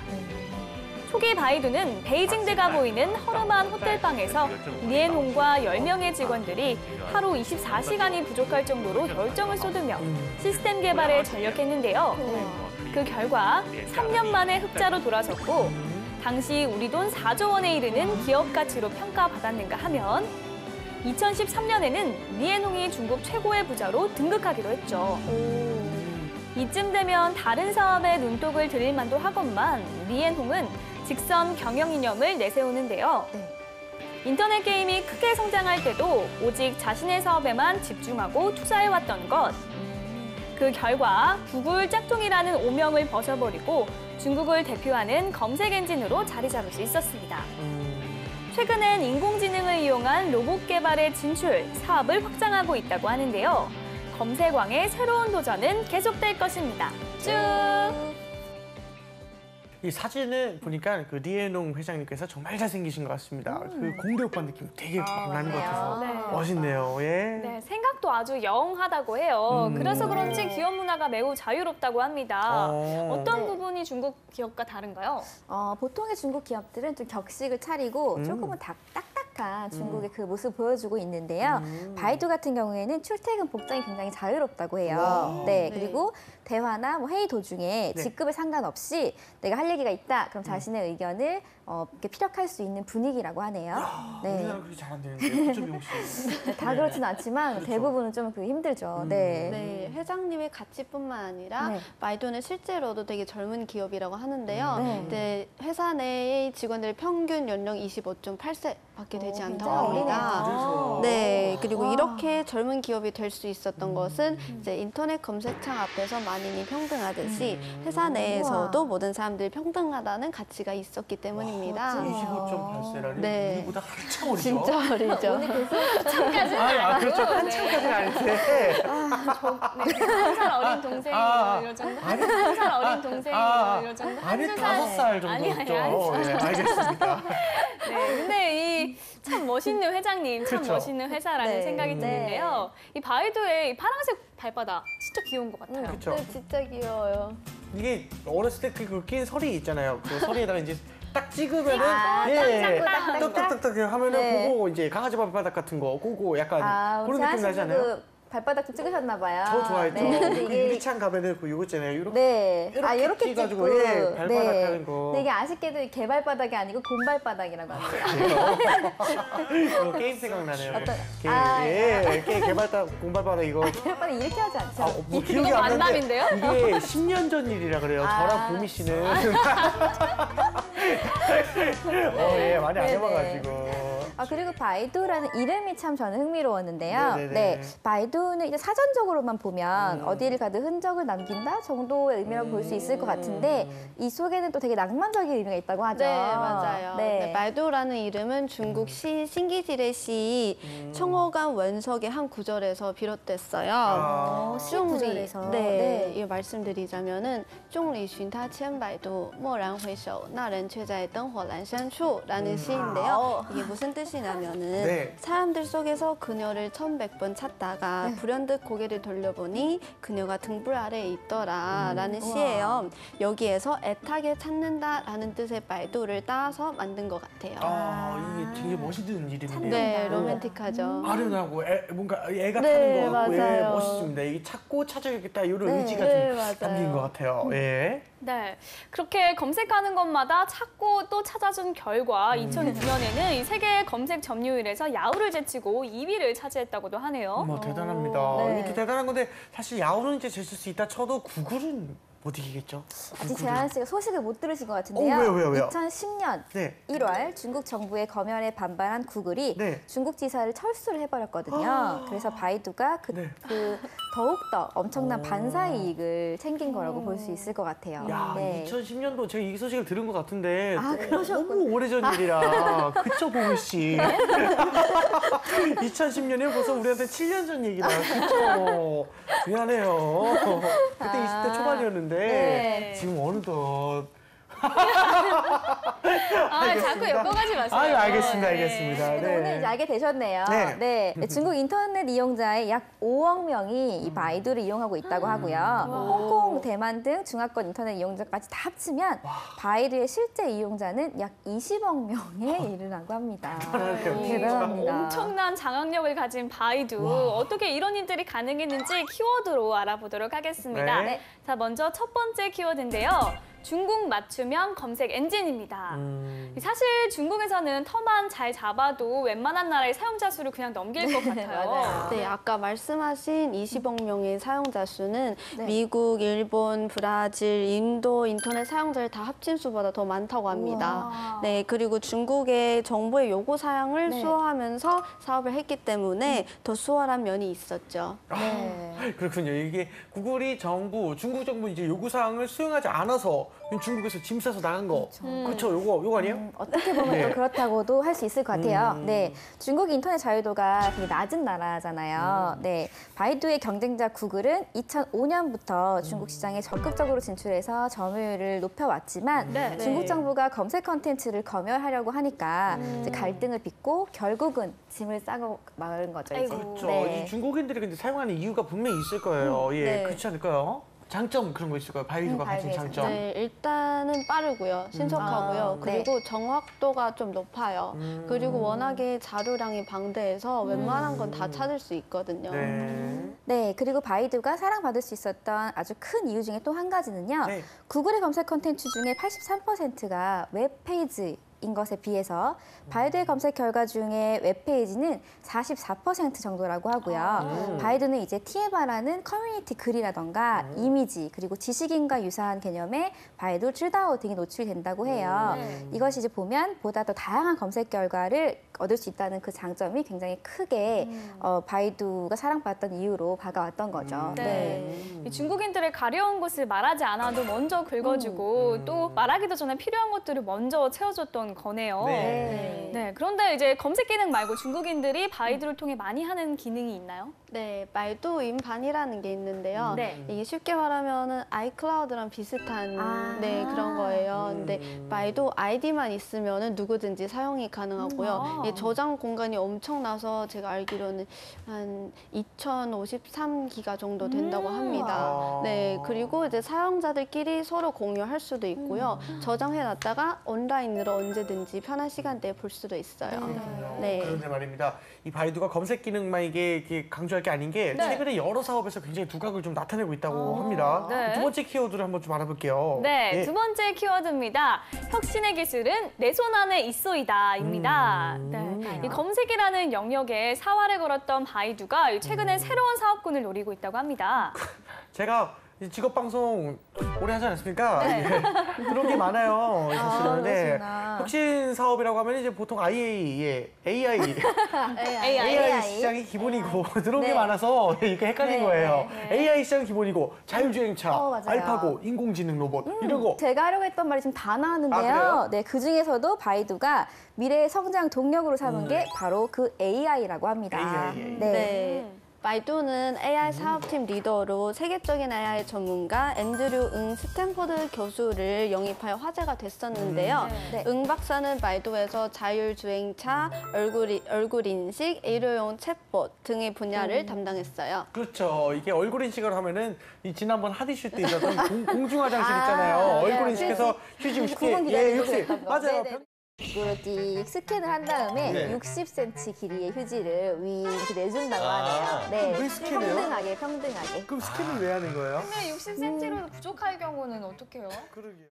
S2: 초기 바이두는 베이징대가 보이는 허름한 호텔방에서 리엔홍과 10명의 직원들이 하루 24시간이 부족할 정도로 열정을 쏟으며 시스템 개발에 전력했는데요. 그 결과 3년 만에 흑자로 돌아섰고 당시 우리 돈 4조 원에 이르는 기업 가치로 평가받았는가 하면 2013년에는 리엔홍이 중국 최고의 부자로 등극하기도 했죠. 이쯤 되면 다른 사업에 눈독을 들일 만도 하건만 리엔홍은 직선 경영 이념을 내세우는데요. 인터넷 게임이 크게 성장할 때도 오직 자신의 사업에만 집중하고 투자해왔던 것. 그 결과 구글 짝퉁이라는 오명을 벗어버리고 중국을 대표하는 검색 엔진으로 자리 잡을 수 있었습니다. 최근엔 인공지능을 이용한 로봇 개발에 진출, 사업을 확장하고 있다고 하는데요. 검색왕의 새로운 도전은 계속될 것입니다. 쭉!
S1: 이 사진을 보니까 그 리엔홍 회장님께서 정말 잘생기신 것 같습니다. 그 공대 오빠 느낌 되게 막 나는 것 같아서
S2: 네.
S1: 멋있네요. 예.
S2: 네, 생각도 아주 영하다고 해요. 그래서 그런지 기업 문화가 매우 자유롭다고 합니다. 어떤 부분이 중국 기업과 다른가요?
S3: 보통의 중국 기업들은 좀 격식을 차리고 조금은 딱딱한 중국의 그 모습을 보여주고 있는데요. 바이두 같은 경우에는 출퇴근 복장이 굉장히 자유롭다고 해요. 네, 그리고 대화나 뭐 회의 도중에
S1: 네.
S3: 직급에 상관없이 내가 할 얘기가 있다. 그럼 자신의 의견을 이렇게 피력할 수 있는 분위기라고 하네요.
S1: 우리나라 그렇게 잘 안 되는데 어쩜 미국 씨.
S3: 다 그렇진 않지만
S1: 그렇죠.
S3: 대부분은 좀 힘들죠. 네.
S4: 네, 회장님의 가치뿐만 아니라
S3: 네.
S4: 바이두는 실제로도 되게 젊은 기업이라고 하는데요.
S3: 네.
S4: 네, 회사 내의 직원들 평균 연령 25.8세밖에 되지 않다고
S3: 굉장히
S4: 합니다.
S1: 그래서.
S4: 네, 그리고 이렇게 젊은 기업이 될 수 있었던 것은 이제 인터넷 검색창 앞에서 만인이 평등하듯이 회사 내에서도 모든 사람들이 평등하다는 가치가 있었기 때문입니다.
S1: 25.8세라니
S4: 네.
S1: 우리보다 한참 어리죠.
S4: 진짜 어리죠.
S1: 그렇죠. 한참까지는 아닌데.
S2: 한 살 어린 동생 이런 정도? 한 살 어린 동생 이런 정도?
S1: 아니
S2: 한두 살?
S1: 5살 정도
S2: 아니,
S1: 됐죠.
S2: 아니.
S1: 예, 알겠습니다.
S2: 네, 근데 이 참 멋있는 회장님, 참
S1: 그렇죠.
S2: 멋있는 회사라는
S3: 네,
S2: 생각이
S3: 네.
S2: 드는데요. 이 바이두의 이 파란색 발바닥 진짜 귀여운 것 같아요.
S1: 그렇죠.
S4: 네, 진짜 귀여워요.
S1: 이게 어렸을 때 그 낀 설이 있잖아요. 그 설에다가 이제 딱 찍으면은 딱딱딱딱 하면은
S3: 네.
S1: 그거 이제 강아지 발바닥 같은 거 그거 약간
S3: 우리
S1: 그런 느낌 나지 않아요?
S3: 그 발바닥 좀 찍으셨나 봐요.
S1: 저 좋아했죠.
S3: 네, 근데
S1: 그
S3: 이게
S1: 유리창 가면은 그 요거 있잖아요. 이렇게
S3: 네.
S1: 이렇게
S3: 이렇게
S1: 찍어가지고,
S3: 찍고
S1: 예, 발바닥 하는 거.
S3: 근데 이게 아쉽게도 개발바닥이 아니고 곰발바닥이라고 합니다.
S1: 게임 생각나네요. 게임,
S3: 아,
S1: 게임 개발바닥 공발바닥 이거.
S3: 개발바닥 이렇게 하지 않죠.
S1: 뭐
S2: 이거
S1: 기억이 안
S2: 만남인데요?
S1: 나는데 이게 10년 전 일이라 그래요. 저랑 보미 씨는 예, 많이 안
S3: 네네.
S1: 해봐가지고.
S3: 그리고 바이두라는 이름이 참 저는 흥미로웠는데요.
S1: 네네네.
S3: 네, 바이두는 이제 사전적으로만 보면 어디를 가든 흔적을 남긴다 정도의 의미라고 볼 수 있을 것 같은데 이 속에는 또 되게 낭만적인 의미가 있다고 하죠.
S4: 네, 맞아요.
S3: 네.
S4: 네, 말도라는 이름은 중국 시 신기질의 시 청호관 원석의 한 구절에서 비롯됐어요.
S3: 시 구절에서.
S4: 네, 이거 말씀드리자면은 众里寻他千百度，蓦然回首，那人却在灯火阑珊处라는 시인데요. 이게 무슨 뜻이냐면은
S1: 네.
S4: 사람들 속에서 그녀를 1100번 찾다가 불현듯 고개를 돌려보니 그녀가 등불 아래에 있더라라는 시예요. 여기에서 애타게 찾는다라는 뜻의 말도를 따서 만든 것 같아요.
S1: 이게 되게 멋있는 이름이네요.
S4: 네, 로맨틱하죠.
S1: 아련하고 뭔가 애가
S4: 네,
S1: 타는 거 같고 예,
S4: 맞아요.
S1: 멋있습니다. 이게 찾고 찾아야겠다 이런
S3: 네,
S1: 의지가
S4: 네,
S1: 좀
S4: 맞아요.
S1: 담긴 것 같아요. 예.
S2: 네, 그렇게 검색하는 것마다 찾고 또 찾아준 결과 2009년에는 이 세계 검색 점유율에서 야후를 제치고 2위를 차지했다고도 하네요.
S1: 대단합니다.
S3: 네.
S1: 이것도 대단한 건데 사실 야후는 이제 제칠 수 있다 쳐도 구글은 못 이기겠죠?
S3: 아직 재한 씨가 소식을 못 들으신 것 같은데요.
S1: 왜요?
S3: 2010년
S1: 네.
S3: 1월 중국 정부의 검열에 반발한 구글이
S1: 네.
S3: 중국 지사를 철수를 해버렸거든요. 그래서 바이두가
S1: 네.
S3: 더욱더 엄청난 반사 이익을 챙긴 거라고 볼 수 있을 것 같아요.
S1: 야,
S3: 네.
S1: 2010년도 제가 이 소식을 들은 것 같은데
S3: 그러셨군요.
S1: 너무 오래전 일이라 그쵸, 보미 씨? 2010년이면 벌써 우리한테 7년 전 얘기다. 그쵸? 미안해요. 그때 20대 초반이었는데
S2: 네.
S1: 지금 어느덧
S2: 자꾸 엮어가지 마세요.
S1: 알겠습니다.
S3: 근데 오늘 이제 알게 되셨네요.
S1: 네.
S3: 네. 중국 인터넷 이용자의 약 5억 명이 이 바이두를 이용하고 있다고 하고요. 홍콩, 대만 등 중화권 인터넷 이용자까지 다 합치면 바이두의 실제 이용자는 약 20억 명에 이르다고 합니다. 대단합니다.
S2: 엄청난 장악력을 가진 바이두. 어떻게 이런 일들이 가능했는지 키워드로 알아보도록 하겠습니다.
S1: 네.
S2: 자, 먼저 첫 번째 키워드인데요. 중국 맞춤형 검색 엔진입니다. 사실 중국에서는 터만 잘 잡아도 웬만한 나라의 사용자 수를 그냥 넘길 것 같아요.
S3: 맞아요.
S4: 네, 아까 말씀하신 20억 명의 사용자 수는
S3: 네.
S4: 미국, 일본, 브라질, 인도 인터넷 사용자를 다 합친 수보다 더 많다고 합니다.
S3: 우와.
S4: 네, 그리고 중국의 정부의 요구 사항을
S3: 네.
S4: 수호하면서 사업을 했기 때문에 더 수월한 면이 있었죠.
S3: 네.
S1: 그렇군요. 이게 구글이 중국 정부 이제 요구사항을 수용하지 않아서 중국에서 짐 싸서 나간 거. 그렇죠. 요거 아니에요?
S3: 어떻게 보면
S1: 네.
S3: 또 그렇다고도 할 수 있을 것 같아요. 네, 중국이 인터넷 자유도가 되게 낮은 나라잖아요. 네, 바이두의 경쟁자 구글은 2005년부터 중국 시장에 적극적으로 진출해서 점유율을 높여왔지만
S2: 네.
S3: 중국 정부가 검색 컨텐츠를 검열하려고 하니까 이제 갈등을 빚고 결국은 짐을 싸고 마는 거죠. 이제.
S2: 아이고.
S1: 그렇죠.
S3: 네.
S1: 이 중국인들이 근데 사용하는 이유가 분명히 있을 거예요. 예,
S4: 네.
S1: 그렇지 않을까요? 장점 그런 거 있을까요? 바이두가 가진
S3: 바이두의
S1: 장점.
S4: 네, 일단은 빠르고요. 신속하고요.
S3: 네.
S4: 그리고 정확도가 좀 높아요. 그리고 워낙에 자료량이 방대해서 웬만한 건 다 찾을 수 있거든요.
S1: 네.
S3: 네, 그리고 바이두가 사랑받을 수 있었던 아주 큰 이유 중에 또 한 가지는요.
S1: 네.
S3: 구글의 검색 컨텐츠 중에 83%가 웹페이지인 것에 비해서 바이두의 검색 결과 중에 웹페이지는 44% 정도라고 하고요. 바이두는 이제 티에바라는 커뮤니티 글이라던가 이미지 그리고 지식인과 유사한 개념의 바이두 쯔다오 등이 노출이 된다고 해요. 이것이 이제 보면 보다 더 다양한 검색 결과를 얻을 수 있다는 그 장점이 굉장히 크게 바이두가 사랑받았던 이유로 다가왔던 거죠.
S2: 네. 이 중국인들의 가려운 곳을 말하지 않아도 먼저 긁어주고 또 말하기도 전에 필요한 것들을 먼저 채워줬던 거네요.
S1: 네.
S2: 네, 그런데 이제 검색 기능 말고 중국인들이 바이두를 통해 많이 하는 기능이 있나요?
S4: 네, 말도 인반이라는 게 있는데요.
S2: 네.
S4: 이게 쉽게 말하면은 아이클라우드랑 비슷한
S3: 아.
S4: 네, 그런 거예요. 근데 말도 아이디만 있으면은 누구든지 사용이 가능하고요. 이 저장 공간이 엄청나서 제가 알기로는 한 2053기가 정도 된다고 합니다. 네, 그리고 이제 사용자들끼리 서로 공유할 수도 있고요. 저장해 놨다가 온라인으로 언제든지 편한 시간대에 볼 수도 있어요. 네.
S1: 그런데 말입니다. 이 바이두가 검색 기능만 이게 강조할 게 아닌 게 최근에 여러 사업에서 굉장히 두각을 좀 나타내고 있다고 합니다.
S2: 네.
S1: 두 번째 키워드를 한번 좀 알아볼게요.
S2: 네,
S1: 예.
S2: 두 번째 키워드입니다. 혁신의 기술은 내 손 안에 있어이다입니다. 네, 이 검색이라는 영역에 사활을 걸었던 바이두가 최근에 새로운 사업군을 노리고 있다고 합니다.
S1: 제가 직업 방송 오래 하지 않았습니까? 예. 그런 게 많아요. 사실은. 네.
S3: 그러시구나.
S1: 혁신 사업이라고 하면 이제 보통 AI, AI 시장이 기본이고 들어온 게
S3: 네.
S1: 많아서 이게 헷갈린
S3: 네,
S1: 거예요.
S2: 네.
S1: AI 시장은 기본이고 자율주행차,
S3: 맞아요.
S1: 알파고, 인공지능 로봇 이런 거.
S3: 제가 하려고 했던 말이 지금 다
S1: 아,
S3: 나왔는데요.
S1: 그래요?
S3: 네, 그 중에서도 바이두가 미래의 성장 동력으로 삼은 게 바로 그 AI라고 합니다.
S1: AI.
S4: 네. 바이두는 AI 사업팀 리더로 세계적인 AI 전문가 앤드류 응 스탠포드 교수를 영입하여 화제가 됐었는데요.
S3: 네.
S4: 응 박사는 바이두에서 자율주행차, 얼굴 인식, 의료용 챗봇 등의 분야를 담당했어요.
S1: 그렇죠. 이게 얼굴 인식을 하면은 이 지난번 하디슈 때 있었던 공중 화장실 있잖아요. 얼굴
S3: 네.
S1: 인식해서 휴지
S3: 구분
S1: 60개.
S3: 기다리고
S1: 육십.
S3: 그랬던 거.
S1: 맞아요.
S3: 네네. 이거로 띡 스캔을 한 다음에
S1: 네.
S3: 60cm 길이의 휴지를 위 이렇게 내준다고 하네요. 네,
S1: 왜 스캔해요?
S3: 평등하게.
S1: 그럼 스캔을 왜 하는 거예요?
S2: 근데 60cm로도 부족할 경우는 어떻게 해요?
S1: 그러게요.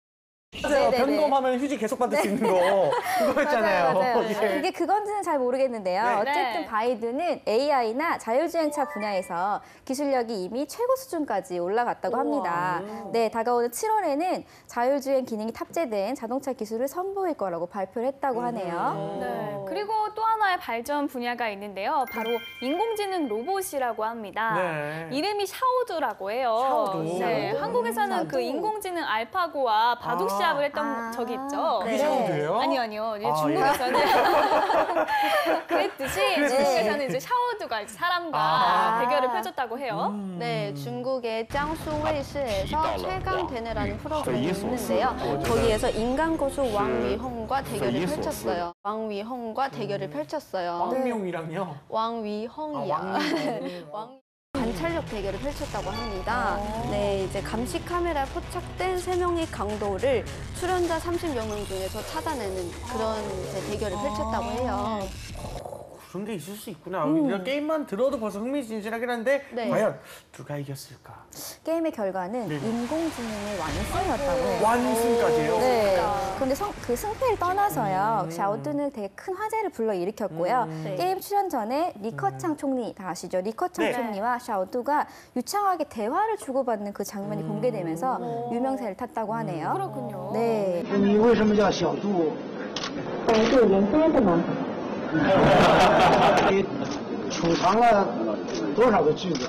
S1: 맞아요.
S3: 네네네.
S1: 변검하면 휴지 계속 받을 수 있는 거 그거였잖아요.
S3: 맞아요.
S1: 예.
S3: 그게 그건지는 잘 모르겠는데요.
S1: 네.
S3: 어쨌든
S2: 네.
S3: 바이두는 AI나 자율주행차 분야에서 기술력이 이미 최고 수준까지 올라갔다고 합니다. 네, 다가오는 7월에는 자율주행 기능이 탑재된 자동차 기술을 선보일 거라고 발표를 했다고 하네요.
S2: 네. 그리고 또 하나의 발전 분야가 있는데요. 바로 인공지능 로봇이라고 합니다.
S1: 네.
S2: 이름이 샤오두라고 해요.
S1: 샤오두.
S2: 네, 한국에서는 그 인공지능 알파고와 바둑
S1: 아.
S2: 시합을 했던 적이 있죠.
S1: 그게
S3: 네.
S1: 샤오두예요?
S2: 아니요. 이제
S1: 아,
S2: 중국에서는 그랬듯이 중국에서는 이제 샤오두가 이제 사람과 대결을 펼쳤다고 해요.
S4: 네, 중국의江苏卫视에서 최강 대뇌라는 프로그램이 있는데요. 거기에서 인간 고수 왕위홍과 대결을 펼쳤어요. 왕위홍과 대결을 펼쳤어요.
S1: 왕명이랑요.
S4: 왕위홍이요. 관찰력 대결을 펼쳤다고 합니다. 네, 이제 감시 카메라에 포착된 3명의 강도를 출연자 30여 명 중에서 찾아내는 그런 이제 대결을 펼쳤다고 해요.
S1: 그런 게 있을 수 있구나. 우리가 게임만 들어도 벌써 흥미진진하긴 한데
S4: 네.
S1: 과연 누가 이겼을까?
S3: 게임의 결과는
S1: 네.
S3: 인공지능의 완승이었다고 해요.
S1: 완승까지예요?
S3: 네. 그런데 그 승패를 떠나서요. 샤오두는 되게 큰 화제를 불러일으켰고요. 게임 출연 전에 리커창 총리 다 아시죠? 리커창
S1: 네.
S3: 총리와 샤오두가 유창하게 대화를 주고받는 그 장면이 공개되면서 유명세를 탔다고 하네요.
S2: 그렇군요.
S3: 네.
S6: 你为什么叫小杜？
S7: 百度研发的吗？
S6: 你储藏了多少个句子？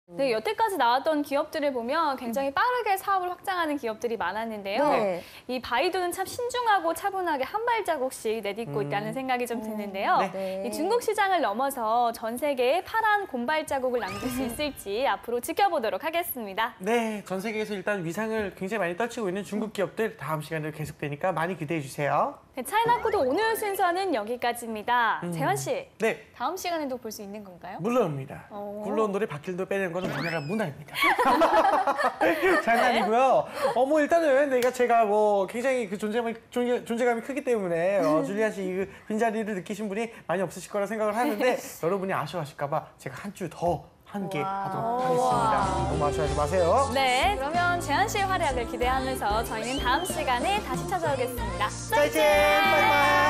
S2: 네, 여태까지 나왔던 기업들을 보면 굉장히 빠르게 사업을 확장하는 기업들이 많았는데요.
S3: 네.
S2: 이 바이두는 참 신중하고 차분하게 한 발자국씩 내딛고 있다는 생각이 좀 드는데요.
S3: 네.
S2: 이 중국 시장을 넘어서 전 세계에 파란 곰발 자국을 남길 수 있을지 앞으로 지켜보도록 하겠습니다.
S1: 네, 전 세계에서 일단 위상을 굉장히 많이 떨치고 있는 중국 기업들 다음 시간에 계속되니까 많이 기대해 주세요.
S2: 네, 차이나코도 오늘 순서는 여기까지입니다. 재환 씨,
S1: 네,
S2: 다음 시간에도 볼 수 있는 건가요?
S1: 물론입니다.
S2: 오.
S1: 굴러온 돌에 바퀴도 빼내는 것은 우리나라 문화입니다. 장난이고요. 뭐 일단은 제가 뭐 굉장히 그 존재감이 크기 때문에 줄리안 씨 그 빈자리를 느끼신 분이 많이 없으실 거라 생각을 하는데 여러분이 아쉬워하실까봐 제가 한 주 더 함께 하도록 하겠습니다. 너무 아쉬워하지 마세요.
S2: 네, 그러면 재환 씨의 활약을 기대하면서 저희는 다음 시간에 다시 찾아오겠습니다.
S1: 再见，拜拜。